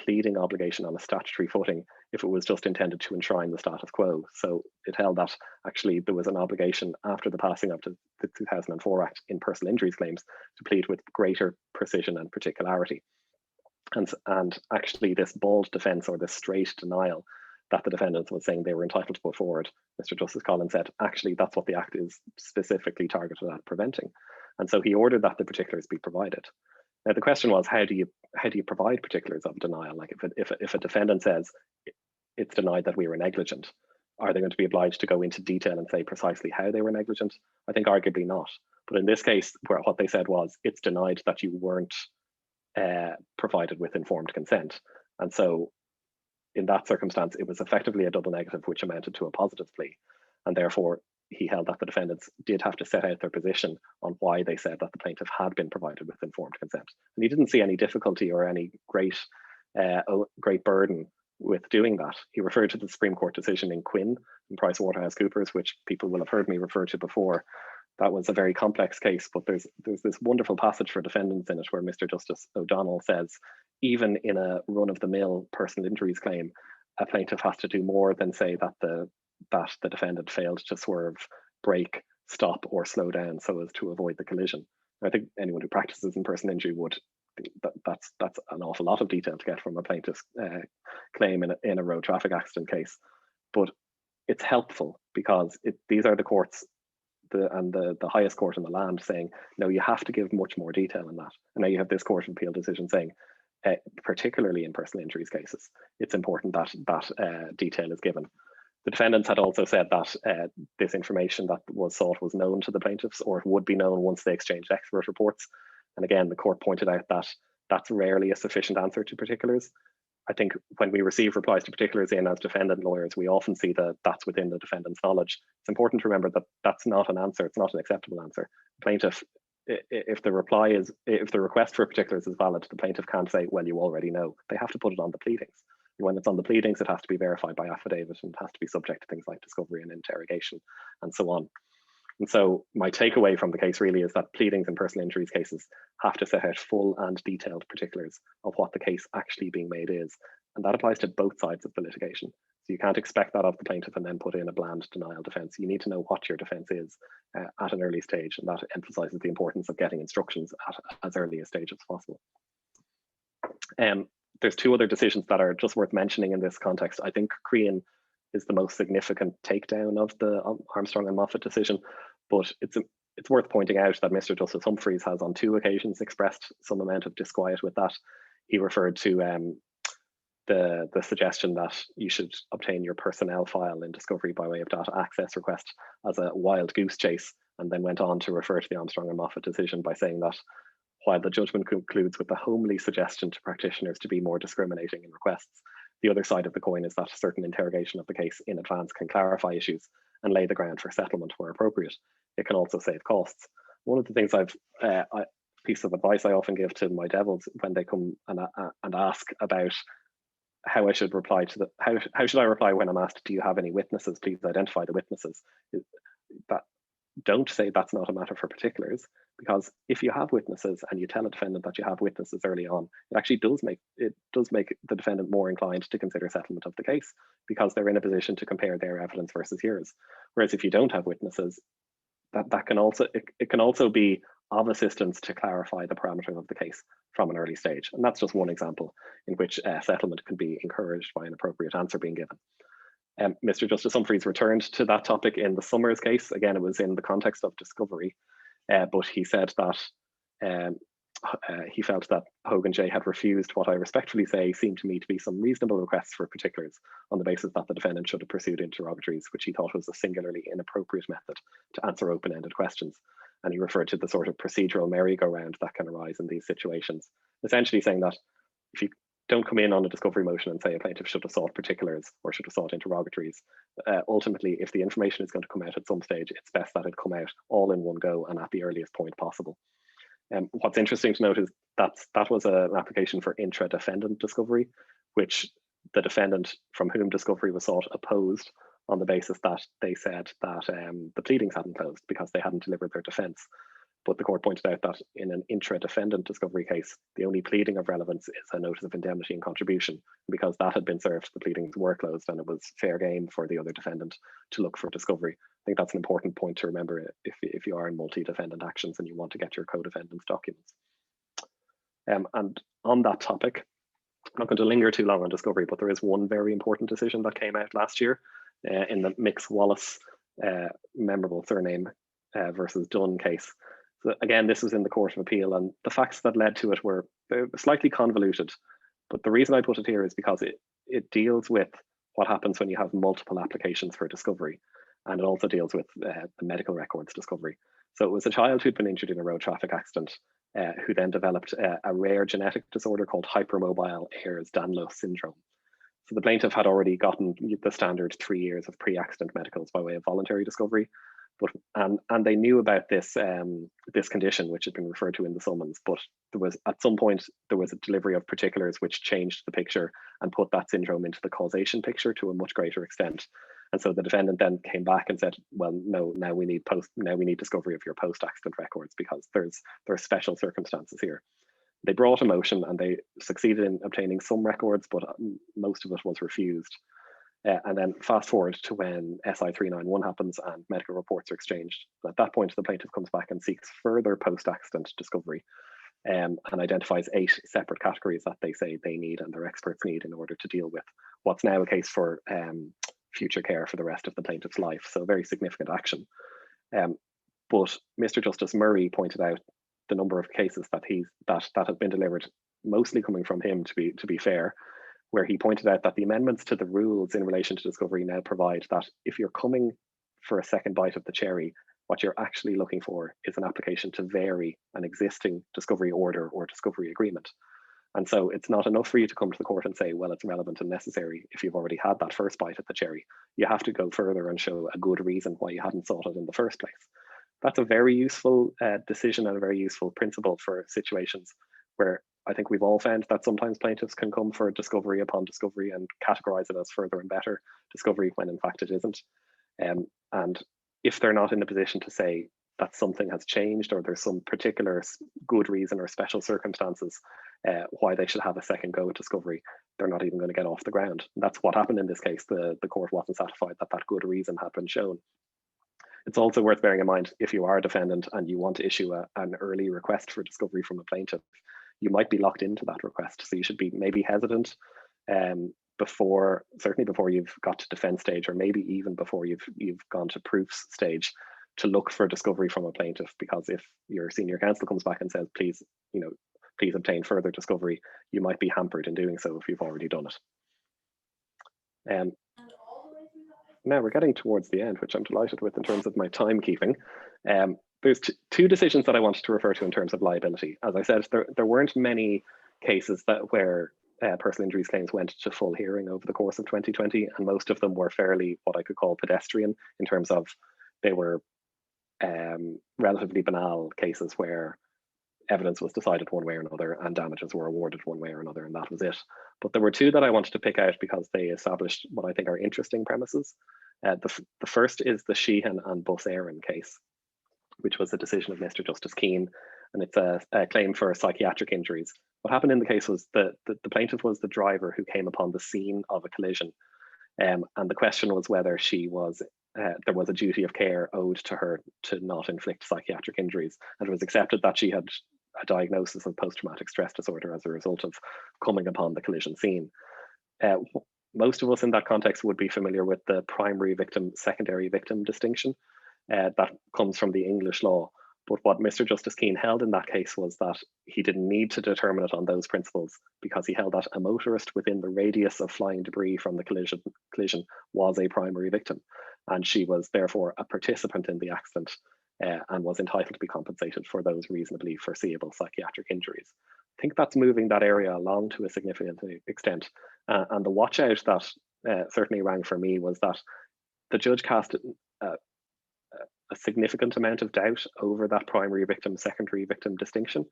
pleading obligation on a statutory footing if it was just intended to enshrine the status quo. So it held that actually there was an obligation after the passing of the 2004 Act in personal injuries claims to plead with greater precision and particularity. And actually this bald defence, or this straight denial that the defendants was saying they were entitled to put forward, Mr. Justice Collins said, actually that's what the Act is specifically targeted at preventing. And so he ordered that the particulars be provided. Now the question was, how do you provide particulars of denial? Like if a defendant says it's denied that we were negligent, are they going to be obliged to go into detail and say precisely how they were negligent? I think arguably not. But in this case, what they said was it's denied that you weren't provided with informed consent. And so in that circumstance, it was effectively a double negative, which amounted to a positive plea. And therefore, he held that the defendants did have to set out their position on why they said that the plaintiff had been provided with informed consent. And he didn't see any difficulty or any great burden with doing that. He referred to the Supreme Court decision in Quinn and PricewaterhouseCoopers, which people will have heard me refer to before. That was a very complex case, but there's this wonderful passage for defendants in it where Mr. Justice O'Donnell says, even in a run-of-the-mill personal injuries claim, a plaintiff has to do more than say that the defendant failed to swerve, brake, stop, or slow down so as to avoid the collision. I think anyone who practices in personal injury would that's an awful lot of detail to get from a plaintiff's claim in a road traffic accident case. But it's helpful because these are the courts, the highest court in the land, saying no, you have to give much more detail in that. And now you have this Court of Appeal decision saying, particularly in personal injuries cases, it's important that detail is given. The defendants had also said that this information that was sought was known to the plaintiffs, or it would be known once they exchanged expert reports. And again, the court pointed out that that's rarely a sufficient answer to particulars. I think when we receive replies to particulars in as defendant lawyers, we often see that that's within the defendant's knowledge. It's important to remember that that's not an answer. It's not an acceptable answer. The plaintiff, if the request for particulars is valid, the plaintiff can't say, well, you already know. They have to put it on the pleadings. And when it's on the pleadings, it has to be verified by affidavit and it has to be subject to things like discovery and interrogation and so on. And so my takeaway from the case really is that pleadings in personal injuries cases have to set out full and detailed particulars of what the case actually being made is. And that applies to both sides of the litigation. So you can't expect that of the plaintiff and then put in a bland denial defense. You need to know what your defense is at an early stage, and that emphasizes the importance of getting instructions at as early a stage as possible. There's two other decisions that are just worth mentioning in this context. I think Crean is the most significant takedown of the Armstrong and Moffat decision, but it's worth pointing out that Mr. Justice Humphreys has on 2 occasions expressed some amount of disquiet with that. He referred to the suggestion that you should obtain your personnel file in discovery by way of data access request as a wild goose chase, and then went on to refer to the Armstrong and Moffat decision by saying that while the judgment concludes with the homely suggestion to practitioners to be more discriminating in requests, the other side of the coin is that certain interrogation of the case in advance can clarify issues and lay the ground for settlement where appropriate. It can also save costs. One of the things piece of advice I often give to my devils when they come and ask about how I should reply to how should I reply when I'm asked, do you have any witnesses? Please identify the witnesses. That don't say that's not a matter for particulars, because if you have witnesses and you tell a defendant that you have witnesses early on, it actually does make the defendant more inclined to consider settlement of the case, because they're in a position to compare their evidence versus yours. Whereas if you don't have witnesses, that can also be of assistance to clarify the parameters of the case from an early stage. And that's just one example in which settlement can be encouraged by an appropriate answer being given. Mr. Justice Humphreys returned to that topic in the Summers case. Again, it was in the context of discovery, but he said that he felt that Hogan J had refused what I respectfully say seemed to me to be some reasonable requests for particulars on the basis that the defendant should have pursued interrogatories, which he thought was a singularly inappropriate method to answer open-ended questions. And he referred to the sort of procedural merry-go-round that can arise in these situations, essentially saying that if you don't come in on a discovery motion and say a plaintiff should have sought particulars or should have sought interrogatories, ultimately, if the information is going to come out at some stage, it's best that it come out all in one go and at the earliest point possible. What's interesting to note is that was an application for intra-defendant discovery, which the defendant from whom discovery was sought opposed on the basis that they said that the pleadings hadn't closed because they hadn't delivered their defence. But the court pointed out that in an intra-defendant discovery case, the only pleading of relevance is a notice of indemnity and contribution. Because that had been served, the pleadings were closed, and it was fair game for the other defendant to look for discovery. I think that's an important point to remember if you are in multi-defendant actions and you want to get your co-defendant's documents. And on that topic, I'm not going to linger too long on discovery, but there is one very important decision that came out last year in the Mix-Wallace memorable surname versus Dunn case. So again, this was in the Court of Appeal, and the facts that led to it were slightly convoluted. But the reason I put it here is because it deals with what happens when you have multiple applications for discovery, and it also deals with the medical records discovery. So it was a child who'd been injured in a road traffic accident who then developed a rare genetic disorder called hypermobile Ehlers-Danlos syndrome. So the plaintiff had already gotten the standard 3 years of pre-accident medicals by way of voluntary discovery, but and they knew about this this condition, which had been referred to in the summons. But there was at some point there was a delivery of particulars which changed the picture and put that syndrome into the causation picture to a much greater extent. And so the defendant then came back and said, well, no, now we need discovery of your post-accident records because there's special circumstances here. They brought a motion and they succeeded in obtaining some records, but most of it was refused. And then fast forward to when SI 391 happens and medical reports are exchanged. At that point, the plaintiff comes back and seeks further post-accident discovery and identifies 8 separate categories that they say they need and their experts need in order to deal with what's now a case for future care for the rest of the plaintiff's life. So very significant action. But Mr. Justice Murray pointed out the number of cases that have been delivered, mostly coming from him, to be fair, where he pointed out that the amendments to the rules in relation to discovery now provide that if you're coming for a second bite of the cherry, what you're actually looking for is an application to vary an existing discovery order or discovery agreement. And so it's not enough for you to come to the court and say, well, it's relevant and necessary if you've already had that first bite at the cherry. You have to go further and show a good reason why you hadn't sought it in the first place. That's a very useful decision and a very useful principle for situations where I think we've all found that sometimes plaintiffs can come for discovery upon discovery and categorize it as further and better discovery when in fact it isn't. And if they're not in a position to say that something has changed or there's some particular good reason or special circumstances why they should have a second go at discovery, they're not even going to get off the ground. And that's what happened in this case. The court wasn't satisfied that that good reason had been shown. It's also worth bearing in mind, if you are a defendant and you want to issue an early request for discovery from a plaintiff, you might be locked into that request. So you should be maybe hesitant certainly before you've got to defense stage, or maybe even before you've gone to proofs stage, to look for discovery from a plaintiff, because if your senior counsel comes back and says, please obtain further discovery, you might be hampered in doing so if you've already done it. Now we're getting towards the end, which I'm delighted with in terms of my timekeeping. There's two decisions that I wanted to refer to in terms of liability. As I said, there weren't many cases where personal injuries claims went to full hearing over the course of 2020, and most of them were fairly what I could call pedestrian in terms of they were relatively banal cases where evidence was decided one way or another and damages were awarded one way or another, and that was it. But there were two that I wanted to pick out because they established what I think are interesting premises. The first is the Sheehan and Bus Éireann case, which was a decision of Mr. Justice Keane, and it's a claim for psychiatric injuries. What happened in the case was that the plaintiff was the driver who came upon the scene of a collision, and the question was whether there was a duty of care owed to her to not inflict psychiatric injuries, and it was accepted that she had a diagnosis of post-traumatic stress disorder as a result of coming upon the collision scene. Most of us in that context would be familiar with the primary victim, secondary victim distinction that comes from the English law. But what Mr. Justice Keane held in that case was that he didn't need to determine it on those principles, because he held that a motorist within the radius of flying debris from the collision was a primary victim, and she was therefore a participant in the accident and was entitled to be compensated for those reasonably foreseeable psychiatric injuries. I think that's moving that area along to a significant extent. And the watch out that certainly rang for me was that the judge cast a significant amount of doubt over that primary victim, secondary victim distinction,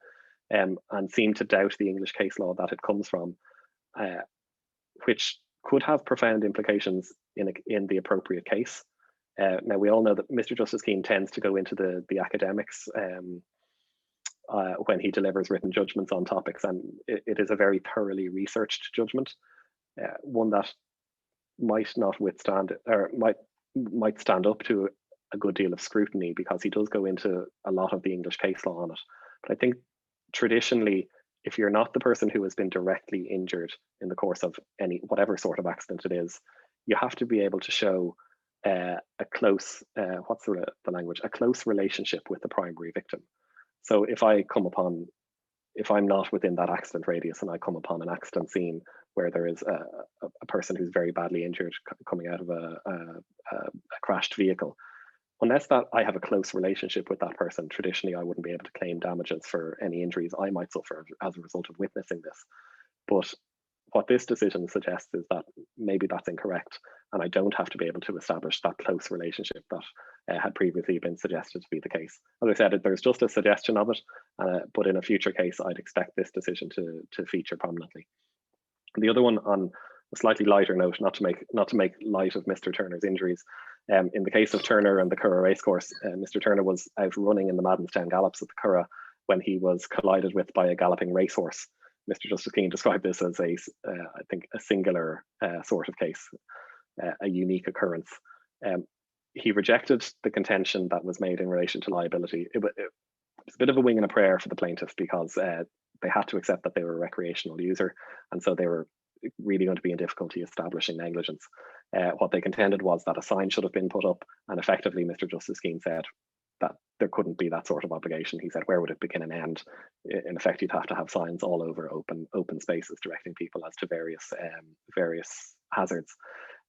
and seemed to doubt the English case law that it comes from, which could have profound implications in the appropriate case. Now, we all know that Mr. Justice Keane tends to go into the academics when he delivers written judgments on topics, and it is a very thoroughly researched judgment, one that might not withstand, or might stand up to a good deal of scrutiny, because he does go into a lot of the English case law on it. But I think traditionally, if you're not the person who has been directly injured in the course of whatever sort of accident it is, you have to be able to show a close, what's the language? A close relationship with the primary victim. So if I'm not within that accident radius and I come upon an accident scene where there is a person who's very badly injured coming out of a crashed vehicle, unless that I have a close relationship with that person, traditionally I wouldn't be able to claim damages for any injuries I might suffer as a result of witnessing this. But what this decision suggests is that maybe that's incorrect, and I don't have to be able to establish that close relationship that had previously been suggested to be the case. As I said, there's just a suggestion of it, but in a future case, I'd expect this decision to feature prominently. And the other one, on a slightly lighter note, not to make light of Mr. Turner's injuries. In the case of Turner and the Curragh racecourse, Mr. Turner was out running in the Maddinstown Gallops at the Curragh when he was collided with by a galloping racehorse. Mr. Justice Keane described this as I think a singular sort of case, a unique occurrence. He rejected the contention that was made in relation to liability. It was a bit of a wing and a prayer for the plaintiff, because they had to accept that they were a recreational user, and so they were really going to be in difficulty establishing negligence. What they contended was that a sign should have been put up, and effectively Mr. Justice Keane said that there couldn't be that sort of obligation. He said, where would it begin and end? In effect, you'd have to have signs all over open spaces directing people as to various hazards.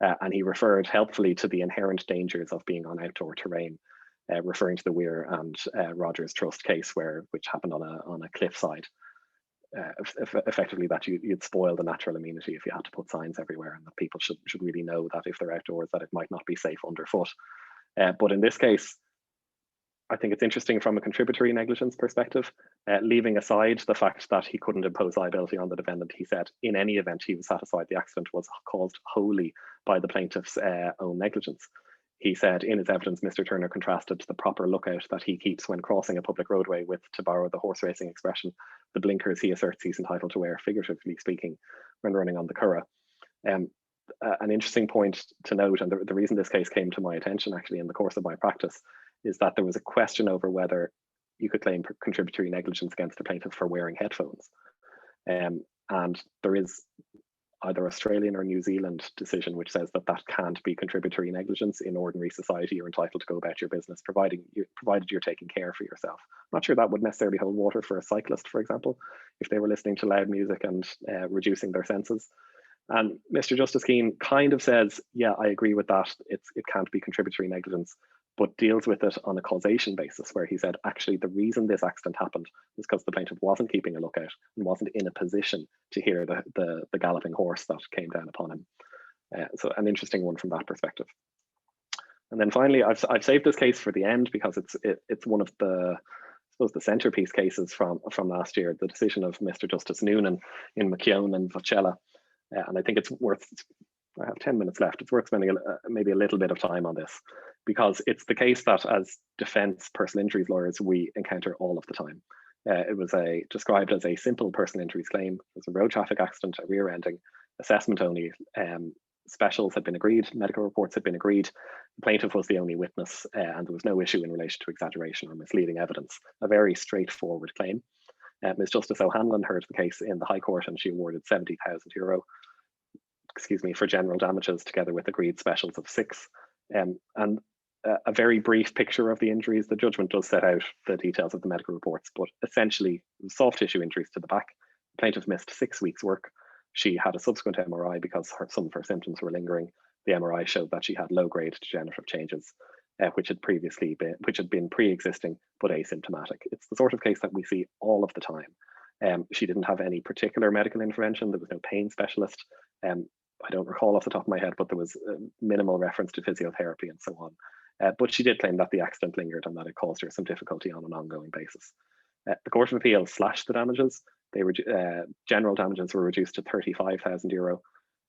And he referred helpfully to the inherent dangers of being on outdoor terrain, referring to the Weir and Rogers Trust case, which happened on a cliffside. Effectively, that you'd spoil the natural amenity if you had to put signs everywhere, and that people should really know that if they're outdoors that it might not be safe underfoot. But in this case, I think it's interesting from a contributory negligence perspective, leaving aside the fact that he couldn't impose liability on the defendant. He said in any event he was satisfied the accident was caused wholly by the plaintiff's own negligence. He said in his evidence, Mr. Turner contrasted the proper lookout that he keeps when crossing a public roadway with, to borrow the horse racing expression, the blinkers he asserts he's entitled to wear, figuratively speaking, when running on the Curragh. An interesting point to note, and the reason this case came to my attention actually in the course of my practice, is that there was a question over whether you could claim contributory negligence against a plaintiff for wearing headphones. And there is either Australian or New Zealand decision which says that can't be contributory negligence. In ordinary society, you're entitled to go about your business, provided you're taking care for yourself. I'm not sure that would necessarily hold water for a cyclist, for example, if they were listening to loud music and reducing their senses. And Mr. Justice Keane kind of says, yeah, I agree with that. It can't be contributory negligence, but deals with it on a causation basis, where he said, actually, the reason this accident happened was because the plaintiff wasn't keeping a lookout and wasn't in a position to hear the galloping horse that came down upon him. So an interesting one from that perspective. And then finally, I've saved this case for the end because it's one of the, I suppose, the centerpiece cases from last year, the decision of Mr. Justice Noonan in McKeown and Vocella. And I think it's worth, I have 10 minutes left, it's worth spending maybe a little bit of time on this, because it's the case that as defence personal injuries lawyers, we encounter all of the time. It was described as a simple personal injuries claim. It was a road traffic accident, a rear ending, assessment only. Specials had been agreed, medical reports had been agreed. The plaintiff was the only witness, and there was no issue in relation to exaggeration or misleading evidence. A very straightforward claim. Ms. Justice O'Hanlon heard the case in the High Court, and she awarded €70,000, for general damages, together with agreed specials of 6. And a very brief picture of the injuries. The judgment does set out the details of the medical reports, but essentially soft tissue injuries to the back. The plaintiff missed 6 weeks' work. She had a subsequent MRI because some of her symptoms were lingering. The MRI showed that she had low-grade degenerative changes, which had been pre-existing but asymptomatic. It's the sort of case that we see all of the time. She didn't have any particular medical intervention. There was no pain specialist. I don't recall off the top of my head, but there was minimal reference to physiotherapy and so on. But she did claim that the accident lingered and that it caused her some difficulty on an ongoing basis. The Court of Appeal slashed the damages. General damages were reduced to €35,000.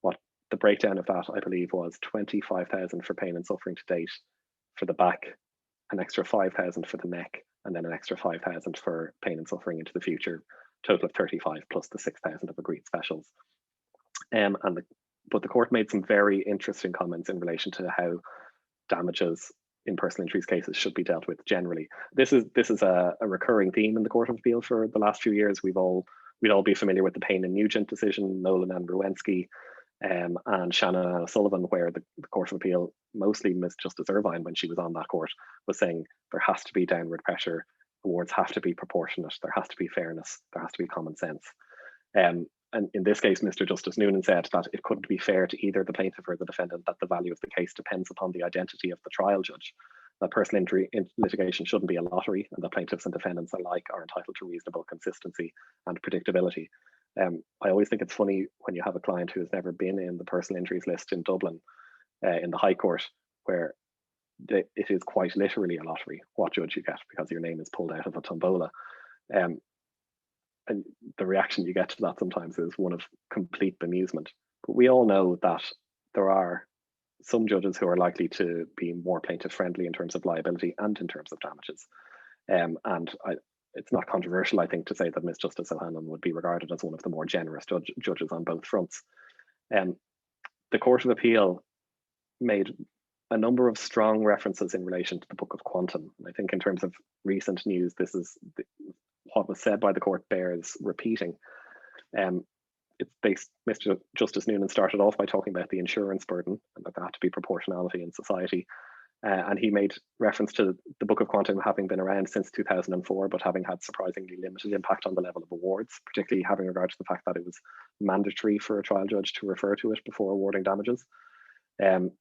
What the breakdown of that, I believe, was 25,000 for pain and suffering to date for the back, an extra 5,000 for the neck, and then an extra 5,000 for pain and suffering into the future, total of 35 plus the 6,000 of agreed specials. But the court made some very interesting comments in relation to how damages in personal injuries cases should be dealt with generally. This is a recurring theme in the Court of Appeal for the last few years. We'd all be familiar with the Payne and Nugent decision, Nolan and Ruenski, and Shannon and O'Sullivan, where the Court of Appeal, mostly Ms. Justice Irvine, when she was on that court, was saying there has to be downward pressure, awards have to be proportionate, there has to be fairness, there has to be common sense. And in this case, Mr. Justice Noonan said that it couldn't be fair to either the plaintiff or the defendant that the value of the case depends upon the identity of the trial judge. That personal injury litigation shouldn't be a lottery, and the plaintiffs and defendants alike are entitled to reasonable consistency and predictability. I always think it's funny when you have a client who has never been in the personal injuries list in Dublin, in the High Court, where it is quite literally a lottery what judge you get because your name is pulled out of a tombola. And the reaction you get to that sometimes is one of complete bemusement. But we all know that there are some judges who are likely to be more plaintiff friendly in terms of liability and in terms of damages. It's not controversial, I think, to say that Ms. Justice O'Hanlon would be regarded as one of the more generous judges on both fronts. The Court of Appeal made a number of strong references in relation to the Book of Quantum. I think in terms of recent news, this is what was said by the court bears repeating. It's based, Mr. Justice Noonan started off by talking about the insurance burden and that there had to be proportionality in society. And he made reference to the Book of Quantum having been around since 2004, but having had surprisingly limited impact on the level of awards, particularly having regard to the fact that it was mandatory for a trial judge to refer to it before awarding damages.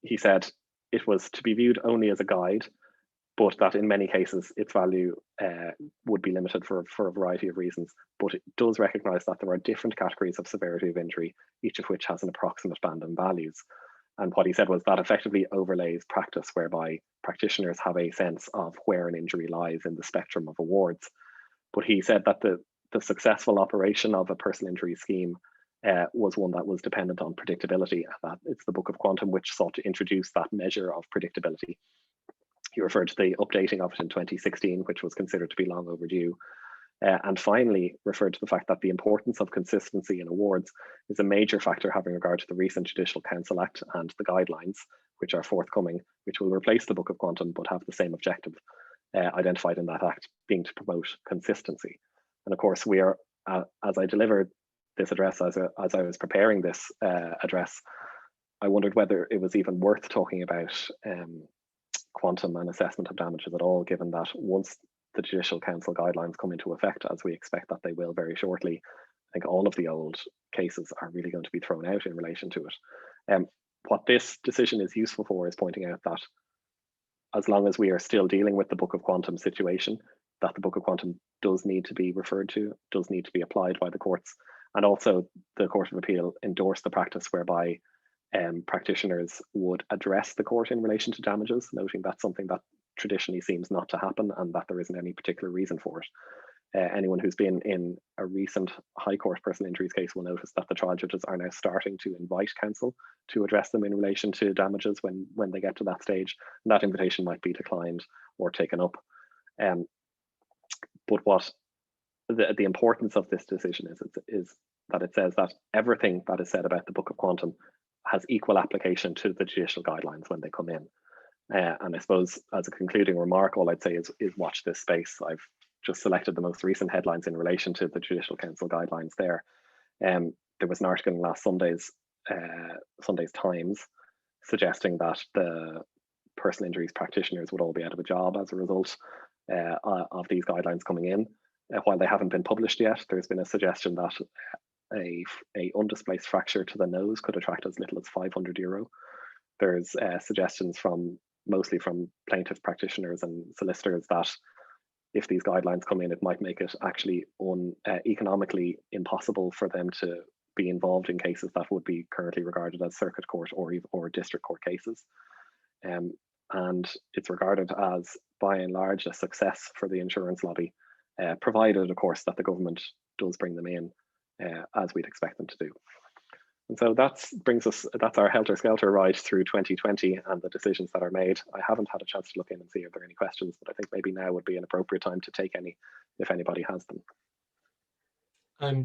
He said it was to be viewed only as a guide, but that in many cases its value would be limited for a variety of reasons. But it does recognise that there are different categories of severity of injury, each of which has an approximate band in values. And what he said was that effectively overlays practice whereby practitioners have a sense of where an injury lies in the spectrum of awards. But he said that the successful operation of a personal injury scheme was one that was dependent on predictability, and that it's the Book of Quantum which sought to introduce that measure of predictability. He referred to the updating of it in 2016, which was considered to be long overdue. And finally, referred to the fact that the importance of consistency in awards is a major factor having regard to the recent Judicial Council Act and the guidelines, which are forthcoming, which will replace the Book of Quantum, but have the same objective identified in that act, being to promote consistency. And of course, we are, as I delivered this address, as I was preparing this address, I wondered whether it was even worth talking about quantum and assessment of damages at all, given that once the Judicial Council guidelines come into effect, as we expect that they will very shortly, I think all of the old cases are really going to be thrown out in relation to it. What this decision is useful for is pointing out that as long as we are still dealing with the Book of Quantum situation, that the Book of Quantum does need to be referred to, does need to be applied by the courts. And also the Court of Appeal endorsed the practice whereby practitioners would address the court in relation to damages, noting that's something that traditionally seems not to happen and that there isn't any particular reason for it. Anyone who's been in a recent High Court personal injuries case will notice that the trial judges are now starting to invite counsel to address them in relation to damages when they get to that stage. And that invitation might be declined or taken up. But what the importance of this decision is that it says that everything that is said about the Book of Quantum has equal application to the judicial guidelines when they come in. And I suppose as a concluding remark, all I'd say is watch this space. I've just selected the most recent headlines in relation to the Judicial Council guidelines there. There was an article in last Sunday's Times suggesting that the personal injuries practitioners would all be out of a job as a result of these guidelines coming in. While they haven't been published yet, there's been a suggestion that a undisplaced fracture to the nose could attract as little as €500. There's suggestions mostly from plaintiff practitioners and solicitors that if these guidelines come in, it might make it actually economically impossible for them to be involved in cases that would be currently regarded as circuit court or district court cases. And it's regarded as, by and large, a success for the insurance lobby, provided, of course, that the government does bring them in as we'd expect them to do. And so that's our helter-skelter ride through 2020 and the decisions that are made. I haven't had a chance to look in and see if there are any questions, but I think maybe now would be an appropriate time to take any, if anybody has them.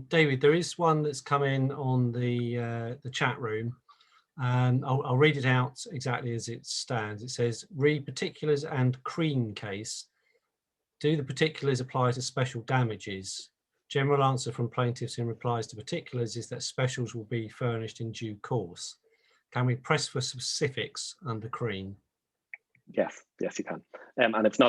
David, there is one that's come in on the chat room. I'll read it out exactly as it stands. It says, re particulars and crean case. Do the particulars apply to special damages? General answer from plaintiffs in replies to particulars is that specials will be furnished in due course. Can we press for specifics under crean? Yes, yes, you can. And it's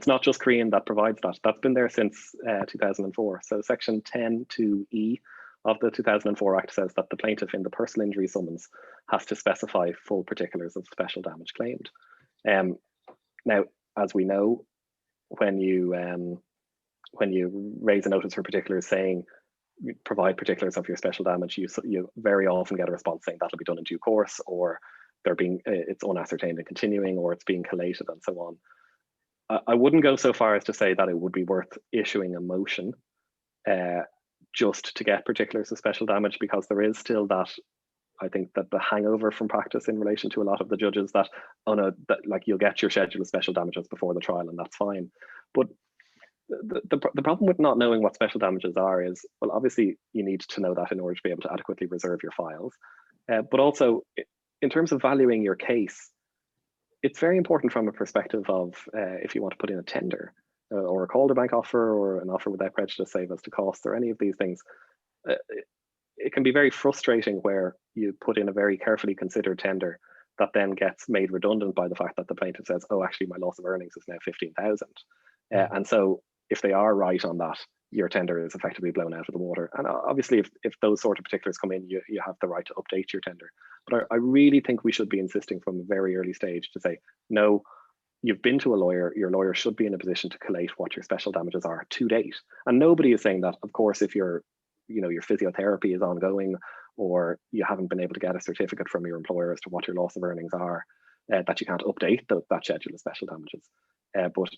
not just crean that provides that. That's been there since 2004. So section 10(2)(e) of the 2004 Act says that the plaintiff in the personal injury summons has to specify full particulars of special damage claimed. Now, as we know, when you raise a notice for particulars saying provide particulars of your special damage, you very often get a response saying that'll be done in due course, or it's unascertained and continuing, or it's being collated and so on. I wouldn't go so far as to say that it would be worth issuing a motion just to get particulars of special damage, because there is still that, I think, that the hangover from practice in relation to a lot of the judges that, oh no, that like you'll get your schedule of special damages before the trial and that's fine. But the problem with not knowing what special damages are is, well, obviously you need to know that in order to be able to adequately reserve your files. But also in terms of valuing your case, it's very important from a perspective of if you want to put in a tender or a call to bank offer or an offer without prejudice save as to costs or any of these things. It can be very frustrating where you put in a very carefully considered tender that then gets made redundant by the fact that the plaintiff says, oh, actually my loss of earnings is now 15,000. And so if they are right on that, your tender is effectively blown out of the water. And obviously if those sort of particulars come in, you have the right to update your tender. But I really think we should be insisting from a very early stage to say, no, you've been to a lawyer, your lawyer should be in a position to collate what your special damages are to date. And nobody is saying that, of course, if your physiotherapy is ongoing or you haven't been able to get a certificate from your employer as to what your loss of earnings are, that you can't update that schedule of special damages. But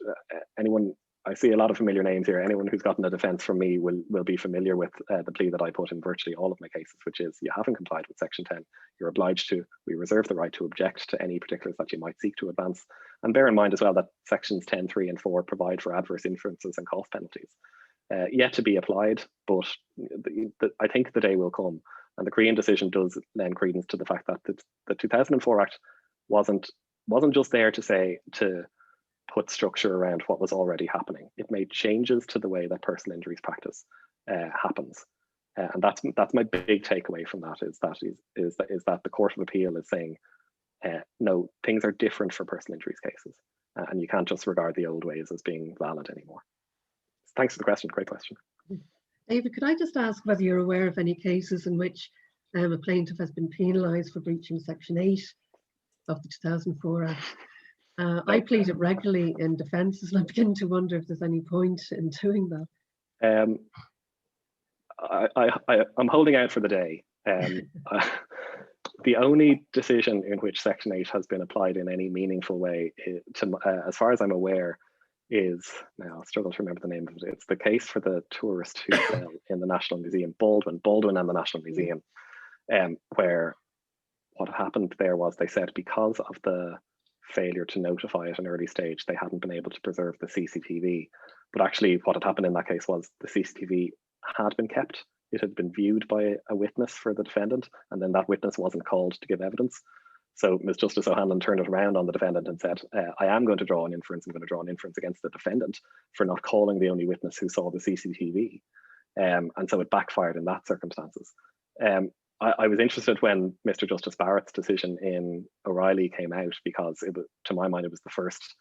anyone, I see a lot of familiar names here. Anyone who's gotten a defense from me will be familiar with the plea that I put in virtually all of my cases, which is you haven't complied with section 10. You're obliged to, we reserve the right to object to any particulars that you might seek to advance. And bear in mind as well that sections 10, 3 and 4 provide for adverse inferences and cost penalties. Yet to be applied, but I think the day will come. And the Crean decision does lend credence to the fact that the 2004 Act wasn't just there to put structure around what was already happening. It made changes to the way that personal injuries practice happens, and that's my big takeaway from that is that the Court of Appeal is saying no, things are different for personal injuries cases, and you can't just regard the old ways as being valid anymore. Thanks for the question. Great question. David, could I just ask whether you're aware of any cases in which a plaintiff has been penalised for breaching Section 8 of the 2004 Act? I plead it regularly in defences, and I begin to wonder if there's any point in doing that. I'm holding out for the day. The only decision in which Section 8 has been applied in any meaningful way, as far as I'm aware, is, now I'll struggle to remember the name of it. It's the case for the tourist who fell in the National Museum, Baldwin and the National Museum, where what happened there was they said because of the failure to notify at an early stage, they hadn't been able to preserve the CCTV. But actually what had happened in that case was the CCTV had been kept. It had been viewed by a witness for the defendant, and then that witness wasn't called to give evidence. So Ms. Justice O'Hanlon turned it around on the defendant and said, I am going to draw an inference. I'm going to draw an inference against the defendant for not calling the only witness who saw the CCTV. And so it backfired in that circumstances. I was interested when Mr. Justice Barrett's decision in O'Reilly came out, because to my mind, it was the first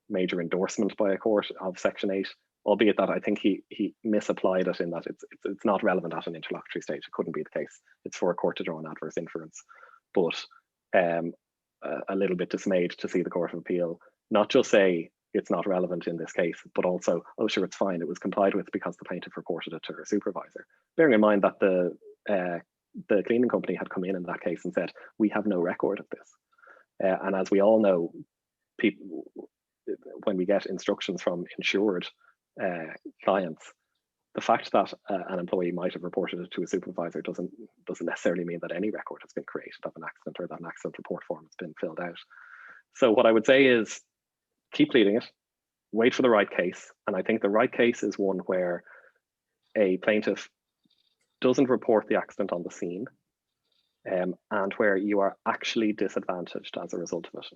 major endorsement by a court of Section 8, albeit that I think he misapplied it in that it's not relevant at an interlocutory stage. It couldn't be the case. It's for a court to draw an adverse inference. But a little bit dismayed to see the Court of Appeal not just say it's not relevant in this case, but also, oh sure, it's fine, it was complied with because the plaintiff reported it to her supervisor. Bearing in mind that the cleaning company had come in that case and said, we have no record of this. And as we all know, people, when we get instructions from insured clients, the fact that an employee might have reported it to a supervisor doesn't necessarily mean that any record has been created of an accident or that an accident report form has been filled out. So what I would say is keep pleading it, wait for the right case. And I think the right case is one where a plaintiff doesn't report the accident on the scene, and where you are actually disadvantaged as a result of it.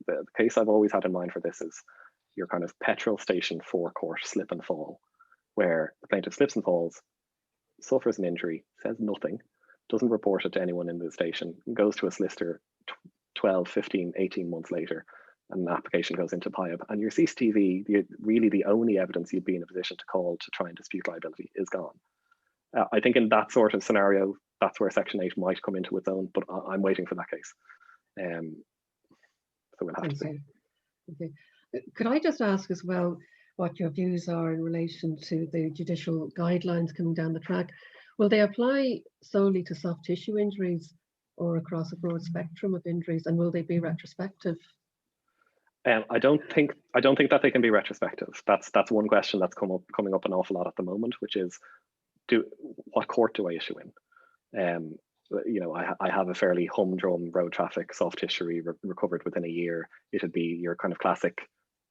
The case I've always had in mind for this is your kind of petrol station forecourt slip and fall, where the plaintiff slips and falls, suffers an injury, says nothing, doesn't report it to anyone in the station, goes to a solicitor 12, 15, 18 months later, and an application goes into PIAB, and your CCTV, really the only evidence you'd be in a position to call to try and dispute liability, is gone. I think in that sort of scenario, that's where Section 8 might come into its own, but I'm waiting for that case. So we'll have to see. Okay. Could I just ask as well what your views are in relation to the judicial guidelines coming down the track? Will they apply solely to soft tissue injuries or across a broad spectrum of injuries, and will they be retrospective? I don't think that they can be retrospective. That's one question that's coming up an awful lot at the moment, which is, what court do I issue in? You know, I have a fairly humdrum road traffic soft tissue recovered within a year. It'd be your kind of classic,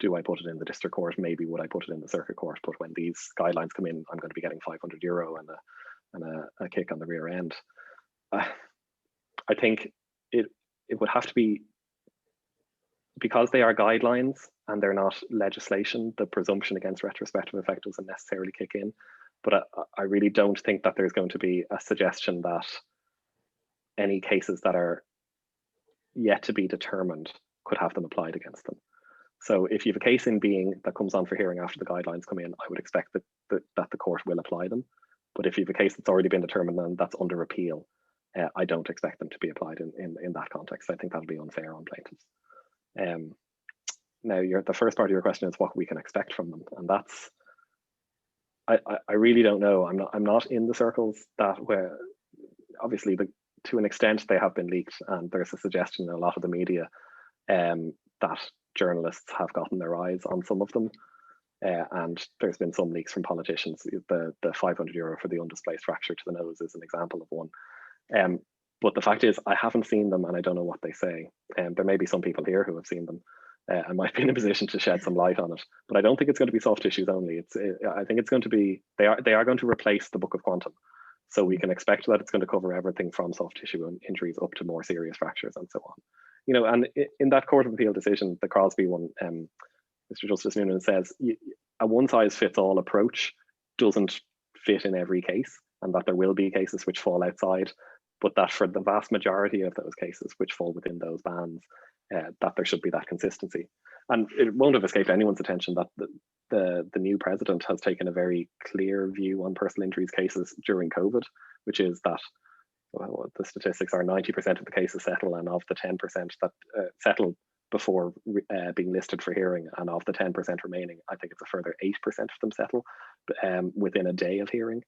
do I put it in the district court? Maybe would I put it in the circuit court? But when these guidelines come in, I'm going to be getting €500 and a kick on the rear end. I think it would have to be, because they are guidelines and they're not legislation, the presumption against retrospective effect doesn't necessarily kick in. But I really don't think that there's going to be a suggestion that any cases that are yet to be determined could have them applied against them. So if you have a case in being that comes on for hearing after the guidelines come in, I would expect that the court will apply them. But if you have a case that's already been determined and that's under appeal, I don't expect them to be applied in that context. I think that'll be unfair on plaintiffs. Now, the first part of your question is what we can expect from them, and that's, I really don't know. I'm not in the circles that where, obviously, to an extent they have been leaked, and there's a suggestion in a lot of the media that journalists have gotten their eyes on some of them, and there's been some leaks from politicians. The €500 for the undisplaced fracture to the nose is an example of one. But the fact is, I haven't seen them, and I don't know what they say. There may be some people here who have seen them. I might be in a position to shed some light on it, but I don't think it's going to be soft tissues only. I think it's going to be, they are going to replace the Book of Quantum. So we can expect that it's going to cover everything from soft tissue injuries up to more serious fractures and so on. You know, and in that Court of Appeal decision, the Crosby one, Mr. Justice Noonan says a one-size-fits-all approach doesn't fit in every case, and that there will be cases which fall outside, but that for the vast majority of those cases which fall within those bands, that there should be that consistency. And it won't have escaped anyone's attention that the new president has taken a very clear view on personal injuries cases during COVID, which is that, well, the statistics are 90% of the cases settle, and of the 10% that settle before being listed for hearing, and of the 10% remaining, I think it's a further 8% of them settle within a day of hearing.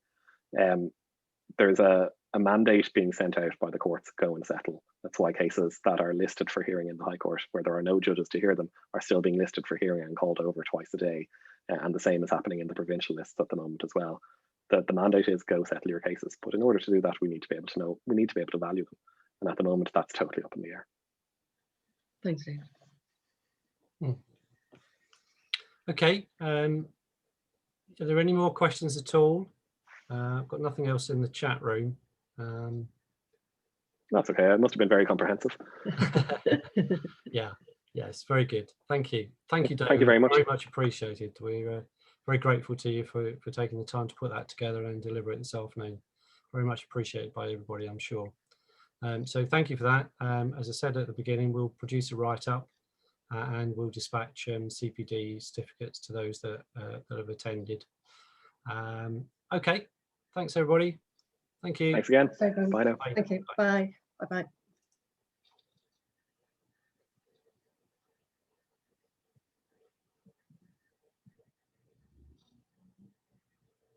There's a mandate being sent out by the courts, go and settle. That's why cases that are listed for hearing in the High Court, where there are no judges to hear them, are still being listed for hearing and called over twice a day. And the same is happening in the provincial lists at the moment as well. The mandate is go settle your cases. But in order to do that, we need to be able to know, we need to be able to value them. And at the moment, that's totally up in the air. Thanks, David. Okay. Are there any more questions at all? I've got nothing else in the chat room. That's okay. It must have been very comprehensive. Yeah. Yes. Very good. Thank you. Thank you, David. Thank you very much. Very much appreciated. We're very grateful to you for taking the time to put that together and deliver it this afternoon. Very much appreciated by everybody, I'm sure. So thank you for that. As I said at the beginning, we'll produce a write-up and we'll dispatch CPD certificates to those that have attended. Okay. Thanks, everybody. Thank you. Thanks again. Bye Bye now. Thank you. Bye. Bye-bye.